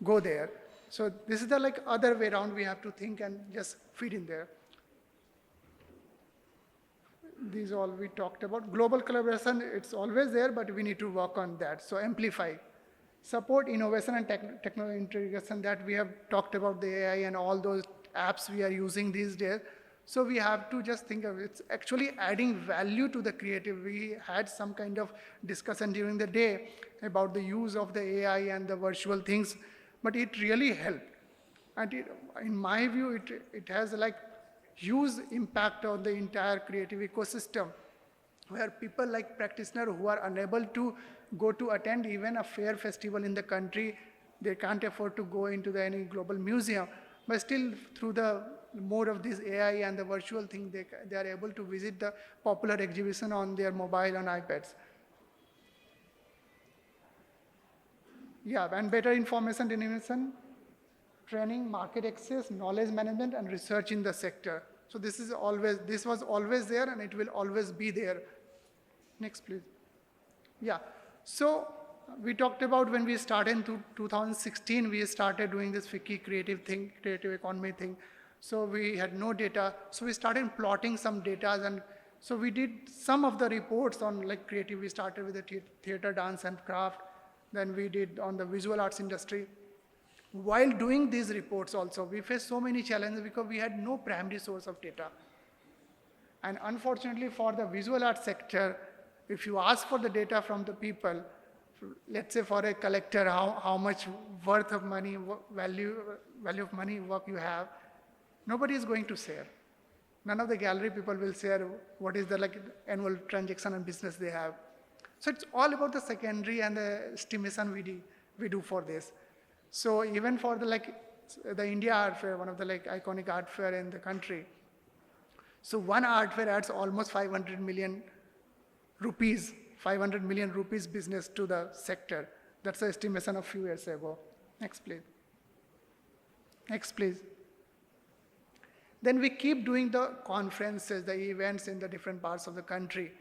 go there. So this is the other way around, we have to think and just feed in there. These all we talked about. Global collaboration, it's always there, but we need to work on that. So amplify. Support innovation and technology integration, that we have talked about the AI and all those apps we are using these days. So we have to just think of it's actually adding value to the creative. We had some kind of discussion during the day about the use of the AI and the virtual things, but it really helped. And in my view, it has huge impact on the entire creative ecosystem, where people like practitioners who are unable to go to attend even a fair festival in the country, they can't afford to go into any global museum, but still through the more of this AI and the virtual thing, they are able to visit the popular exhibition on their mobile and iPads. Yeah, and better information dissemination, training, market access, knowledge management, and research in the sector. So this was always there, and it will always be there. Next, please. Yeah, so we talked about when we started in 2016, we started doing this FICCI creative economy thing. So we had no data, so we started plotting some data, and so we did some of the reports on creative. We started with the theater, dance, and craft. Then we did on the visual arts industry. While doing these reports also, we faced so many challenges because we had no primary source of data. And unfortunately for the visual arts sector, if you ask for the data from the people, let's say for a collector, how much worth of money, value of money work you have, nobody is going to share. None of the gallery people will share what is the annual transaction and business they have. So it's all about the secondary and the estimation we do for this. So even for the India Art Fair, one of the iconic art fair in the country. So one art fair adds almost 500 million rupees business to the sector. That's the estimation of a few years ago. Next, please. Next, please. Then we keep doing the conferences, the events in the different parts of the country.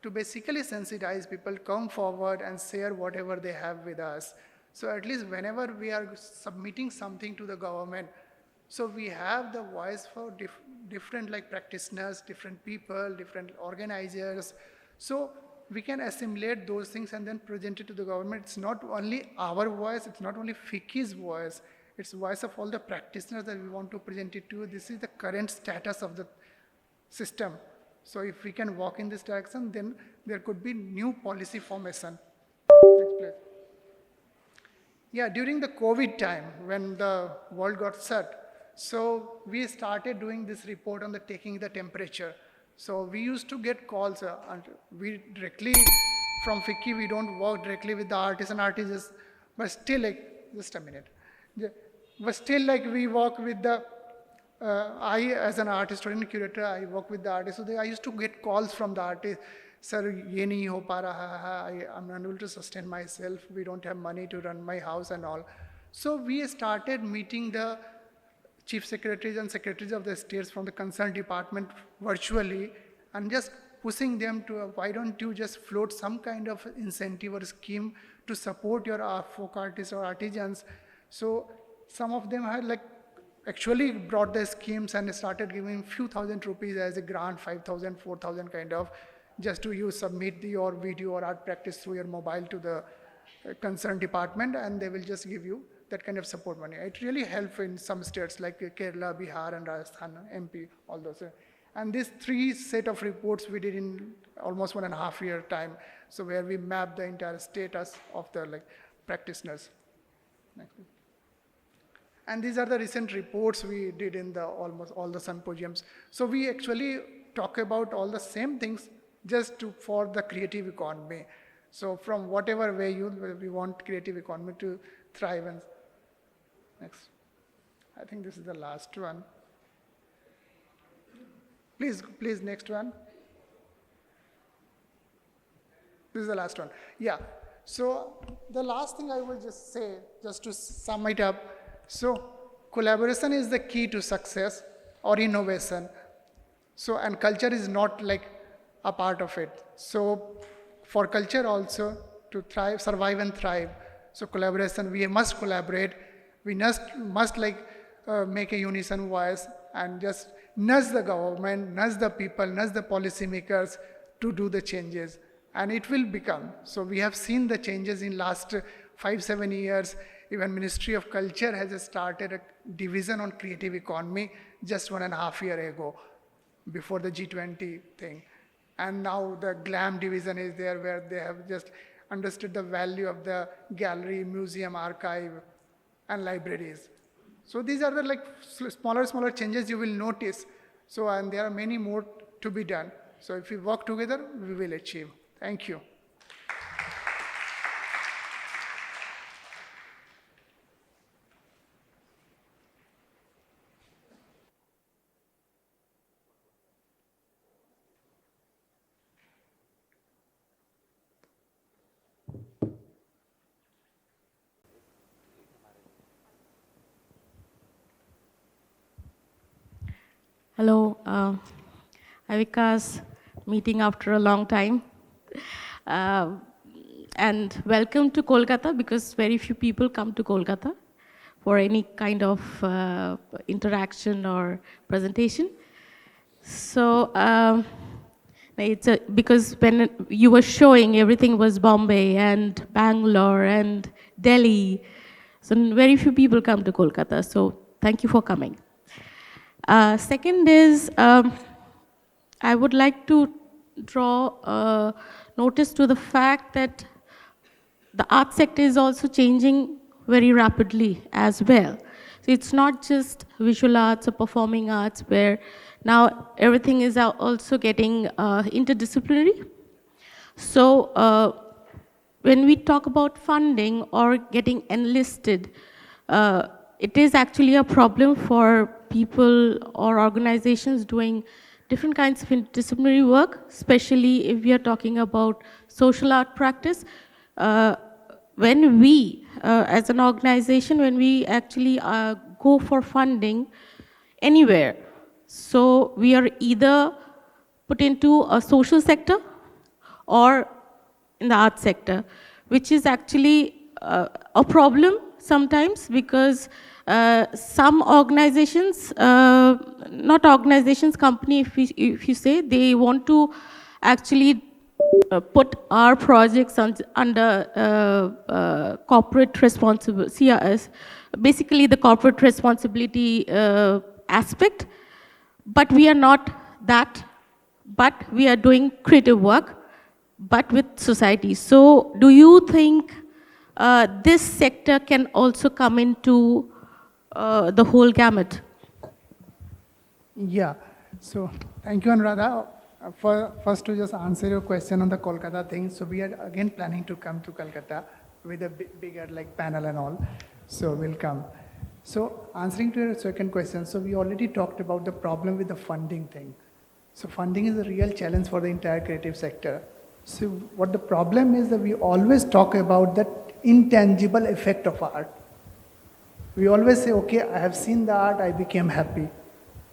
to basically sensitize people, come forward and share whatever they have with us. So at least whenever we are submitting something to the government, so we have the voice for different like practitioners, different people, different organizers. So we can assimilate those things and then present it to the government. It's not only our voice, it's not only FICCI's voice, it's voice of all the practitioners that we want to present it to. This is the current status of the system. So if we can walk in this direction, then there could be new policy formation. Next, please. Yeah, during the COVID time, when the world got shut, so we started doing this report on the taking the temperature. So we used to get calls, and we directly, from FICCI, we don't work directly with the artists and artists, but still like, just a minute. But still like we work with the, I as an artist or curator, I work with the artists. So I used to get calls from the artists, sir, ye nahi ho pa raha hai, I'm unable to sustain myself, we don't have money to run my house and all. So we started meeting the chief secretaries and secretaries of the states from the concerned department virtually and just pushing them to, why don't you just float some kind of incentive or scheme to support your folk artists or artisans. So some of them had like actually brought the schemes and started giving few thousand rupees as a grant, 5,000, 4,000 kind of, just to you submit your video or art practice through your mobile to the concerned department and they will just give you that kind of support money. It really helped in some states like Kerala, Bihar and Rajasthan, MP, all those. And these 3 set of reports we did in almost 1.5 year time. So where we mapped the entire status of the like practitioners. Next. And these are the recent reports we did in the almost all the symposiums. So we actually talk about all the same things just for the creative economy. So from whatever way we want creative economy to thrive. And next. I think this is the last one. Please, next one. This is the last one. Yeah. So the last thing I will just say, just to sum it up. So collaboration is the key to success or innovation. So, and culture is not like a part of it. So for culture also to thrive, survive and thrive. So collaboration, we must collaborate. We must like make a unison voice and just nudge the government, nudge the people, nudge the policymakers to do the changes. And it will become. So we have seen the changes in last 5-7 years. Even Ministry of Culture has started a division on creative economy just 1.5 years ago, before the G20 thing. And now the GLAM division is there where they have just understood the value of the gallery, museum, archive, and libraries. So these are the like smaller changes you will notice. So, and there are many more to be done. So if we work together, we will achieve. Thank you. Hello, Vikash, meeting after a long time. And welcome to Kolkata, because very few people come to Kolkata for any kind of interaction or presentation. So because when you were showing, everything was Bombay and Bangalore and Delhi. So very few people come to Kolkata. So thank you for coming. Second is, I would like to draw notice to the fact that the art sector is also changing very rapidly as well. So it's not just visual arts or performing arts, where now everything is also getting interdisciplinary. So when we talk about funding or getting enlisted, it is actually a problem for people or organizations doing different kinds of interdisciplinary work, especially if we are talking about social art practice. When we, as an organization, when we actually go for funding anywhere, so we are either put into a social sector or in the art sector, which is actually a problem sometimes because some organizations, not organizations, company, if you say, they want to actually put our projects under corporate responsibility, CRS, basically the corporate responsibility aspect, but we are not that, but we are doing creative work, but with society. So do you think this sector can also come into the whole gamut? Yeah, so thank you, Anuradha. First, to just answer your question on the Kolkata thing. So we are again planning to come to Kolkata with a bigger like panel and all. So we'll come. So answering to your second question, so we already talked about the problem with the funding thing. So funding is a real challenge for the entire creative sector. So what the problem is that we always talk about that intangible effect of art. We always say, okay, I have seen the art, I became happy.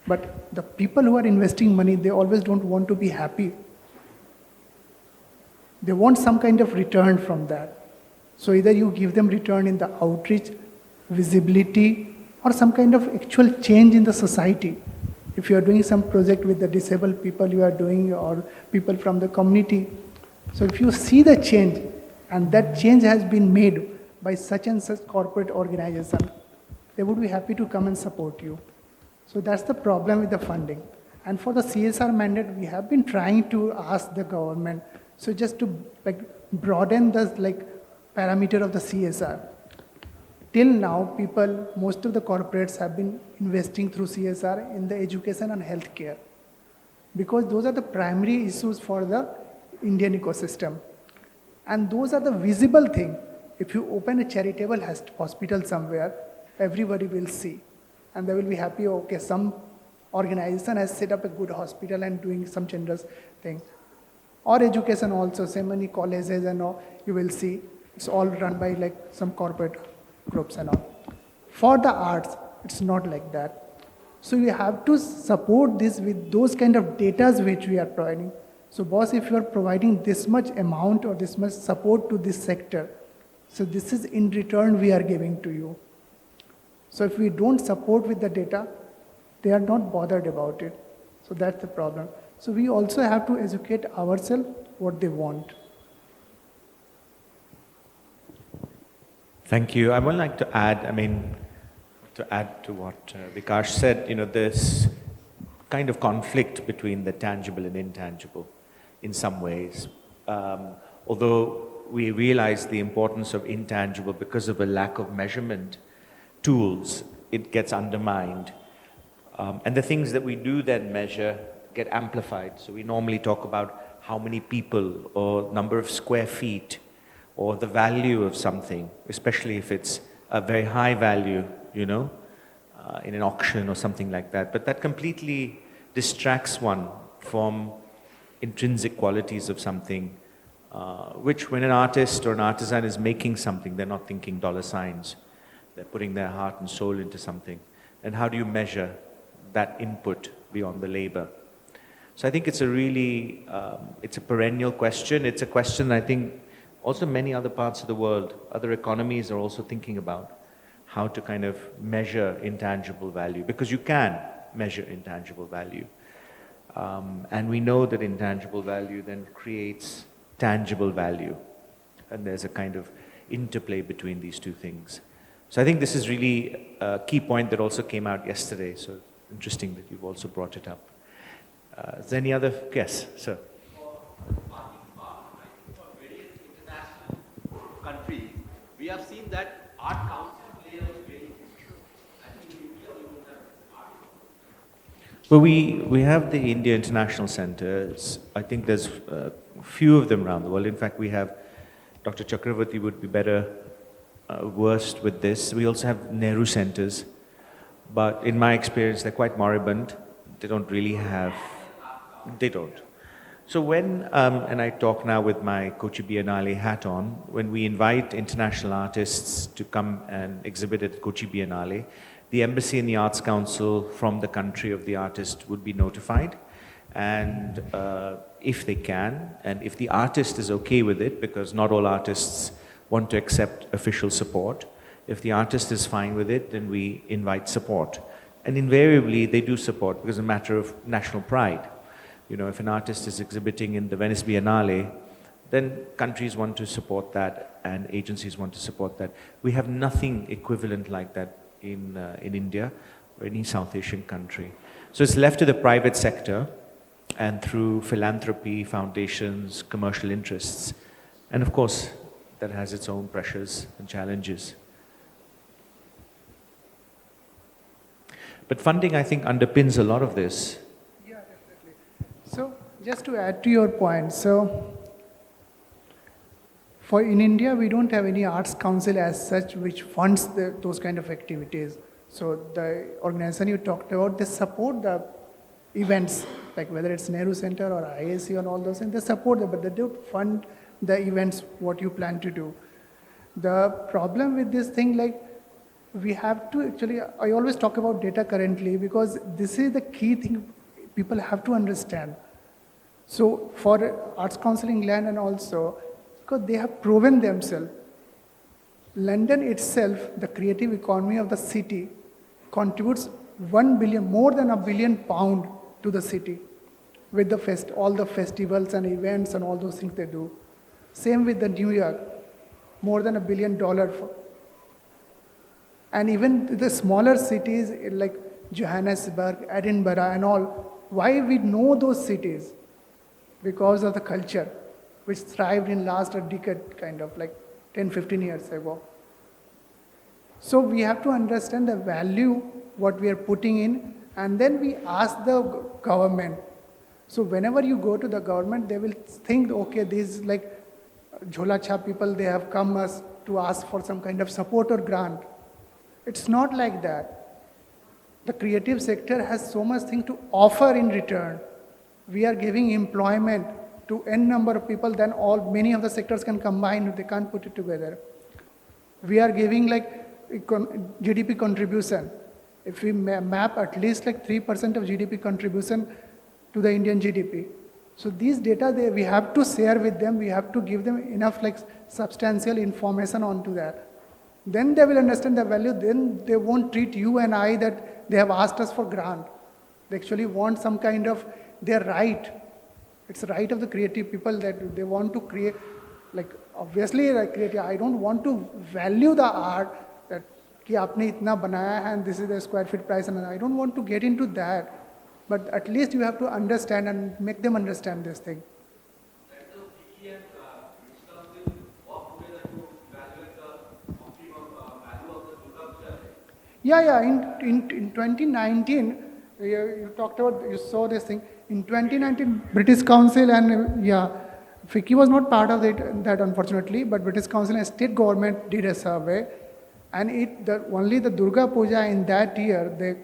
But the people who are investing money, they always don't want to be happy. They want some kind of return from that. So either you give them return in the outreach, visibility, or some kind of actual change in the society. If you are doing some project with the disabled people you are doing, or people from the community. So if you see the change, and that change has been made by such and such corporate organization, they would be happy to come and support you. So that's the problem with the funding. And for the CSR mandate, we have been trying to ask the government, so just to like broaden the parameter of the CSR. Till now, most of the corporates have been investing through CSR in the education and healthcare, because those are the primary issues for the Indian ecosystem. And those are the visible thing. If you open a charitable hospital somewhere, everybody will see. And they will be happy, okay, some organization has set up a good hospital and doing some generous thing. Or education also, so many colleges and all, you will see, it's all run by like some corporate groups and all. For the arts, it's not like that. So you have to support this with those kind of data which we are providing. So boss, if you are providing this much amount or this much support to this sector, so this is in return we are giving to you. So if we don't support with the data, they are not bothered about it. So that's the problem. So we also have to educate ourselves what they want. Thank you. I would like to add, to what Vikash said, this kind of conflict between the tangible and intangible in some ways. Although we realize the importance of intangible because of a lack of measurement tools, it gets undermined. And the things that we do then measure get amplified. So we normally talk about how many people or number of square feet or the value of something, especially if it's a very high value, in an auction or something like that. But that completely distracts one from intrinsic qualities of something, which when an artist or an artisan is making something, they're not thinking dollar signs. They're putting their heart and soul into something. And how do you measure that input beyond the labor? So I think it's a really, it's a perennial question. It's a question I think also many other parts of the world, other economies are also thinking about how to kind of measure intangible value, because you can measure intangible value. And we know that intangible value then creates tangible value. And there's a kind of interplay between these two things. So I think this is really a key point that also came out yesterday. So interesting that you've also brought it up. Is there any other guess, sir? Countries, we have seen that art council plays very Well, we have the India International Centres. I think there's a few of them around the world. In fact, we have Dr. Chakravarti would be better versed with this. We also have Nehru Centres, but in my experience, they're quite moribund. They don't really have. They don't. So when, and I talk now with my Kochi Biennale hat on, when we invite international artists to come and exhibit at Kochi Biennale, the Embassy and the Arts Council from the country of the artist would be notified. And if they can, and if the artist is okay with it, because not all artists want to accept official support. If the artist is fine with it, then we invite support. And invariably, they do support because it's a matter of national pride. You know, if an artist is exhibiting in the Venice Biennale, then countries want to support that and agencies want to support that. We have nothing equivalent like that in India or any South Asian country. So it's left to the private sector and through philanthropy, foundations, commercial interests. And of course, that has its own pressures and challenges. But funding, I think, underpins a lot of this. Yeah, definitely. So just to add to your point, so in India, we don't have any arts council as such which funds those kind of activities. So the organization you talked about, they support the events, like whether it's Nehru Center or IAC and all those things, they support them, but they don't fund the events, what you plan to do. The problem with this thing, like, we have to actually, I always talk about data currently because this is the key thing people have to understand. So for Arts Council England and also, because they have proven themselves, London itself, the creative economy of the city, contributes 1 billion, more than £1 billion to the city with the all the festivals and events and all those things they do. Same with the New York, more than $1 billion for. And even the smaller cities like Johannesburg, Edinburgh and all, why we know those cities? Because of the culture, which thrived in last a decade, kind of like 10, 15 years ago. So we have to understand the value, what we are putting in, and then we ask the government. So whenever you go to the government, they will think, okay, these like Jhola Chha people, they have come us to ask for some kind of support or grant. It's not like that. The creative sector has so much thing to offer in return. We are giving employment to n number of people, then many of the sectors can combine, they can't put it together. We are giving like GDP contribution. If we map at least like 3% of GDP contribution to the Indian GDP. So these data, we have to share with them, we have to give them enough like substantial information onto that. Then they will understand the value, then they won't treat you and I that they have asked us for grant. They actually want some kind of their right. It's the right of the creative people that they want to create, like obviously like creative, I don't want to value the art that ki aapne itna banaya hai and this is the square feet price, and I don't want to get into that. But at least you have to understand and make them understand this thing. Yeah, in 2019, you talked about, you saw this thing. In 2019, British Council and FICCI was not part of that unfortunately, but British Council and state government did a survey, and only the Durga Puja in that year, they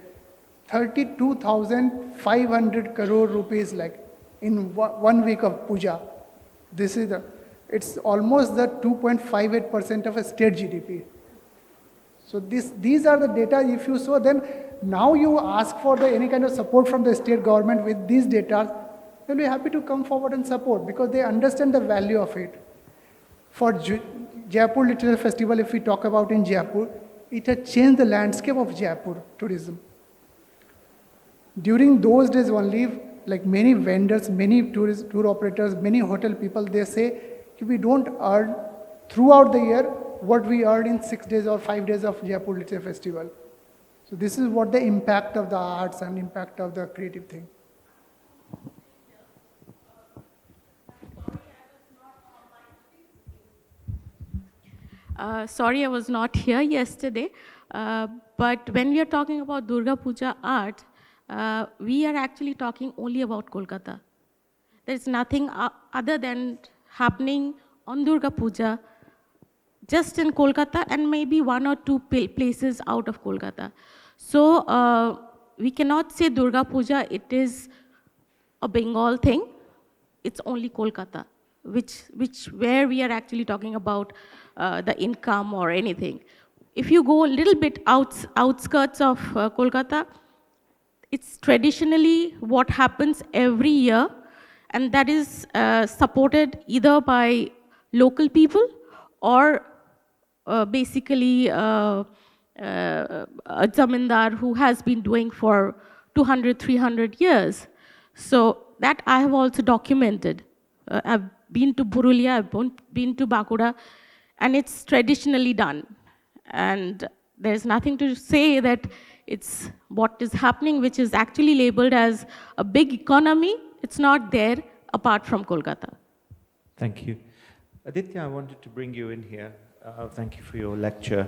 32,500 crore rupees like in 1 week of puja. It's almost the 2.58% of a state GDP. So these are the data. If you saw, then now you ask for any kind of support from the state government with these data, they'll be happy to come forward and support because they understand the value of it. For Jaipur Literature Festival, if we talk about in Jaipur, it has changed the landscape of Jaipur tourism. During those days only, like many vendors, many tour operators, many hotel people, they say we don't earn throughout the year what we earned in 6 days or 5 days of Jaipur Literature Festival. So this is what the impact of the arts and impact of the creative thing. Sorry, I was not here yesterday, but when we are talking about Durga Puja art, we are actually talking only about Kolkata. There is nothing other than happening on Durga Puja just in Kolkata and maybe 1 or 2 places out of Kolkata. So we cannot say Durga Puja, it is a Bengal thing. It's only Kolkata, where we are actually talking about the income or anything. If you go a little bit outskirts of Kolkata, it's traditionally what happens every year, and that is supported either by local people or basically a zamindar who has been doing for 200, 300 years. So that I have also documented. I've been to Purulia, I've been to Bankura, and it's traditionally done. And there's nothing to say that it's what is happening, which is actually labeled as a big economy. It's not there apart from Kolkata. Thank you. Aditya, I wanted to bring you in here. Thank you for your lecture.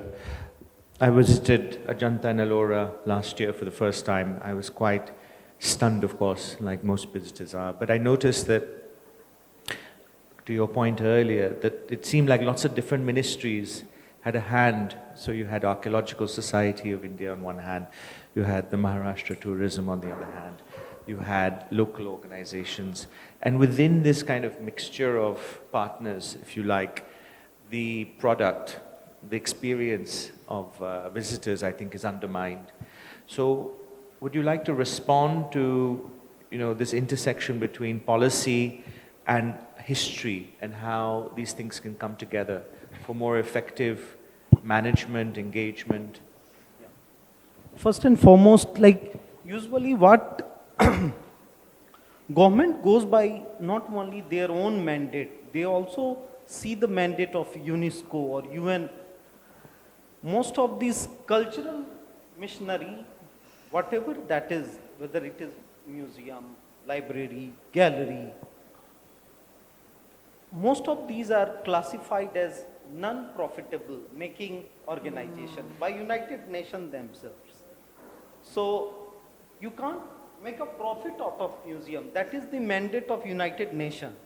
I visited Ajanta and Ellora last year for the first time. I was quite stunned, of course, like most visitors are. But I noticed that, to your point earlier, that it seemed like lots of different ministries had a hand. So you had Archaeological Society of India on one hand, you had the Maharashtra Tourism on the other hand, you had local organizations. And within this kind of mixture of partners, if you like, the product, the experience of visitors, I think, is undermined. So would you like to respond to, this intersection between policy and history and how these things can come together for more effective management, engagement? First and foremost, like usually what government goes by not only their own mandate, they also see the mandate of UNESCO or UN. Most of these cultural missionary, whatever that is, whether it is museum, library, gallery, most of these are classified as non-profitable making organization by United Nations themselves. So you can't make a profit out of museum. That is the mandate of United Nations.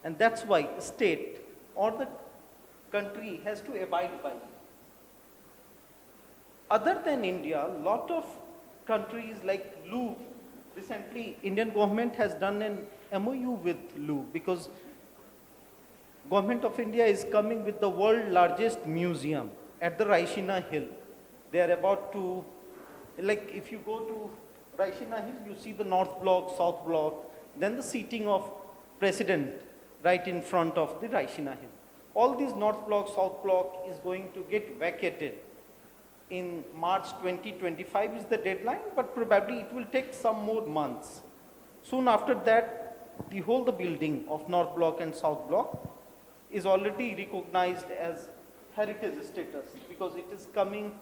And that's why state or the country has to abide by it. Other than India, a lot of countries like Louvre, recently Indian government has done an MOU with Louvre because Government of India is coming with the world's largest museum at the Raishina Hill. They are about to, like if you go to Raishina Hill, you see the North Block, South Block, then the seating of President right in front of the Raishina Hill. All these North Block, South Block is going to get vacated in March 2025 is the deadline, but probably it will take some more months. Soon after that, the building of North Block and South Block is already recognized as heritage status because it is coming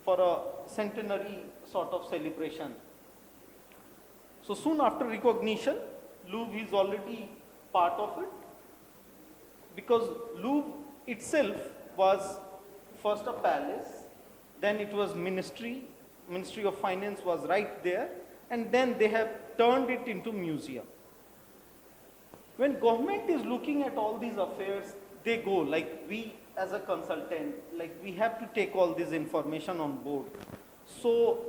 for a centenary sort of celebration. So soon after recognition, Louvre is already part of it because Louvre itself was first a palace, then it was Ministry of Finance was right there, and then they have turned it into museum. When government is looking at all these affairs, they go like we as a consultant, like we have to take all this information on board. So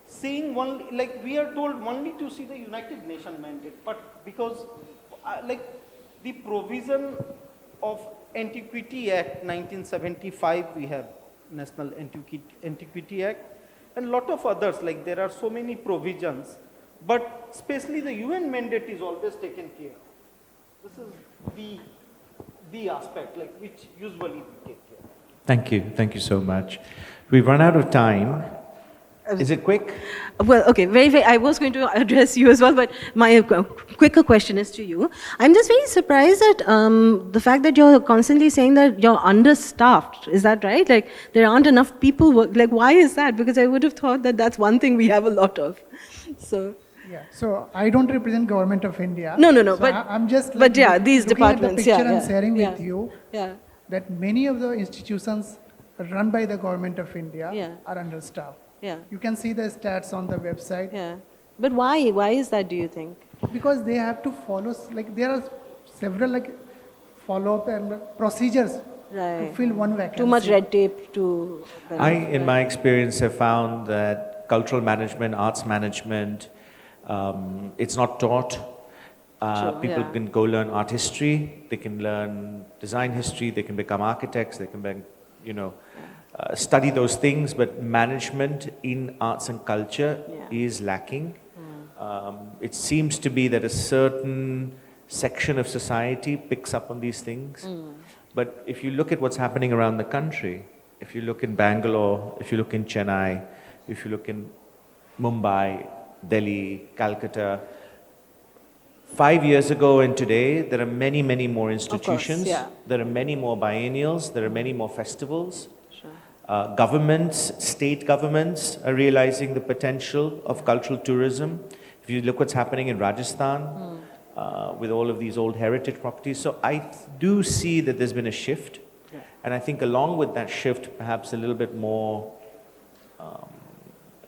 seeing one, like we are told only to see the United Nations mandate, but because like the provision of Antiquity Act 1975, we have National Antiquity Act, and lot of others, like there are so many provisions, but especially the UN mandate is always taken care of. This is the aspect, like which usually we take care of. Thank you so much. We've run out of time. Is it quick? Well, okay, very, I was going to address you as well, but my quicker question is to you. I'm just very surprised at the fact that you're constantly saying that you're understaffed. Is that right? Like, there aren't enough people like, why is that? Because I would have thought that that's one thing we have a lot of. So... Yeah, so I don't represent Government of India. No, so but I'm just but yeah, these looking at departments, the picture yeah, and sharing yeah, with you yeah, that many of the institutions run by the Government of India Yeah. are understaffed. yeah, You can see the stats on the website yeah. But why? Why is that, do you think? because they have to follow, like there are several like follow-up and procedures to Right. fill one vacancy. Too much red tape to... In my experience, have found that cultural management, arts management, it's not taught. People yeah. can go learn art history, they can learn design history, they can become architects, they can, study those things, but management in arts and culture Yeah. is lacking. It seems to be that a certain section of society picks up on these things. But if you look at what's happening around the country, if you look in Bangalore, if you look in Chennai, if you look in Mumbai, Delhi, Calcutta, 5 years ago and today, there are many, many more institutions. yeah. There are many more biennials. There are many more festivals. Governments, state governments are realizing the potential of cultural tourism. If you look what's happening in Rajasthan with all of these old heritage properties. So I do see that there's been a shift. And I think along with that shift, perhaps a little bit more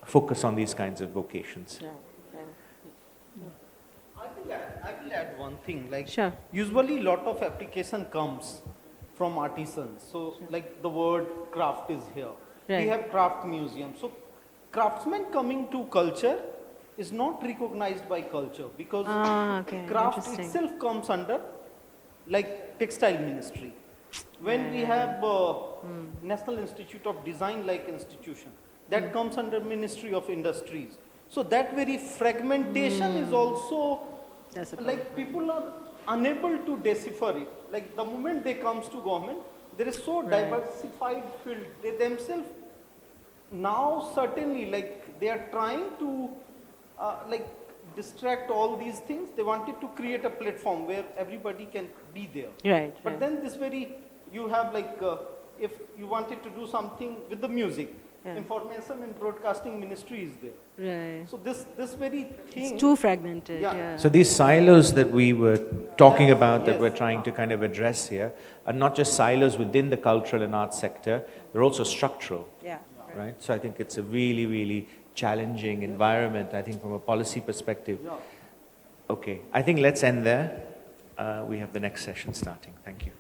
focus on these kinds of vocations. I will add one thing, like Sure. usually lot of application comes from artisans. So like the word craft is here. Right. We have craft museum. So craftsmen coming to culture is not recognized by culture because Okay. craft Interesting. itself comes under like textile ministry. When we have National Institute of Design like institution, that comes under Ministry of Industries. So that very fragmentation is also That's a like people are unable to decipher it. Like the moment they comes to government, there is so diversified field. They themselves now certainly like they are trying to like distract all these things. They wanted to create a platform where everybody can be there. Right. But right. then this very, you have like, if you wanted to do something with the music, information and broadcasting ministry is there. Right. So this very thing. It's too fragmented. Yeah. Yeah. So these silos that we were talking about, that Yes. we're trying to kind of address here, are not just silos within the cultural and arts sector, they're also structural, Yeah. right? So I think it's a really, really challenging environment, I think from a policy perspective. Okay, I think let's end there. We have the next session starting. Thank you.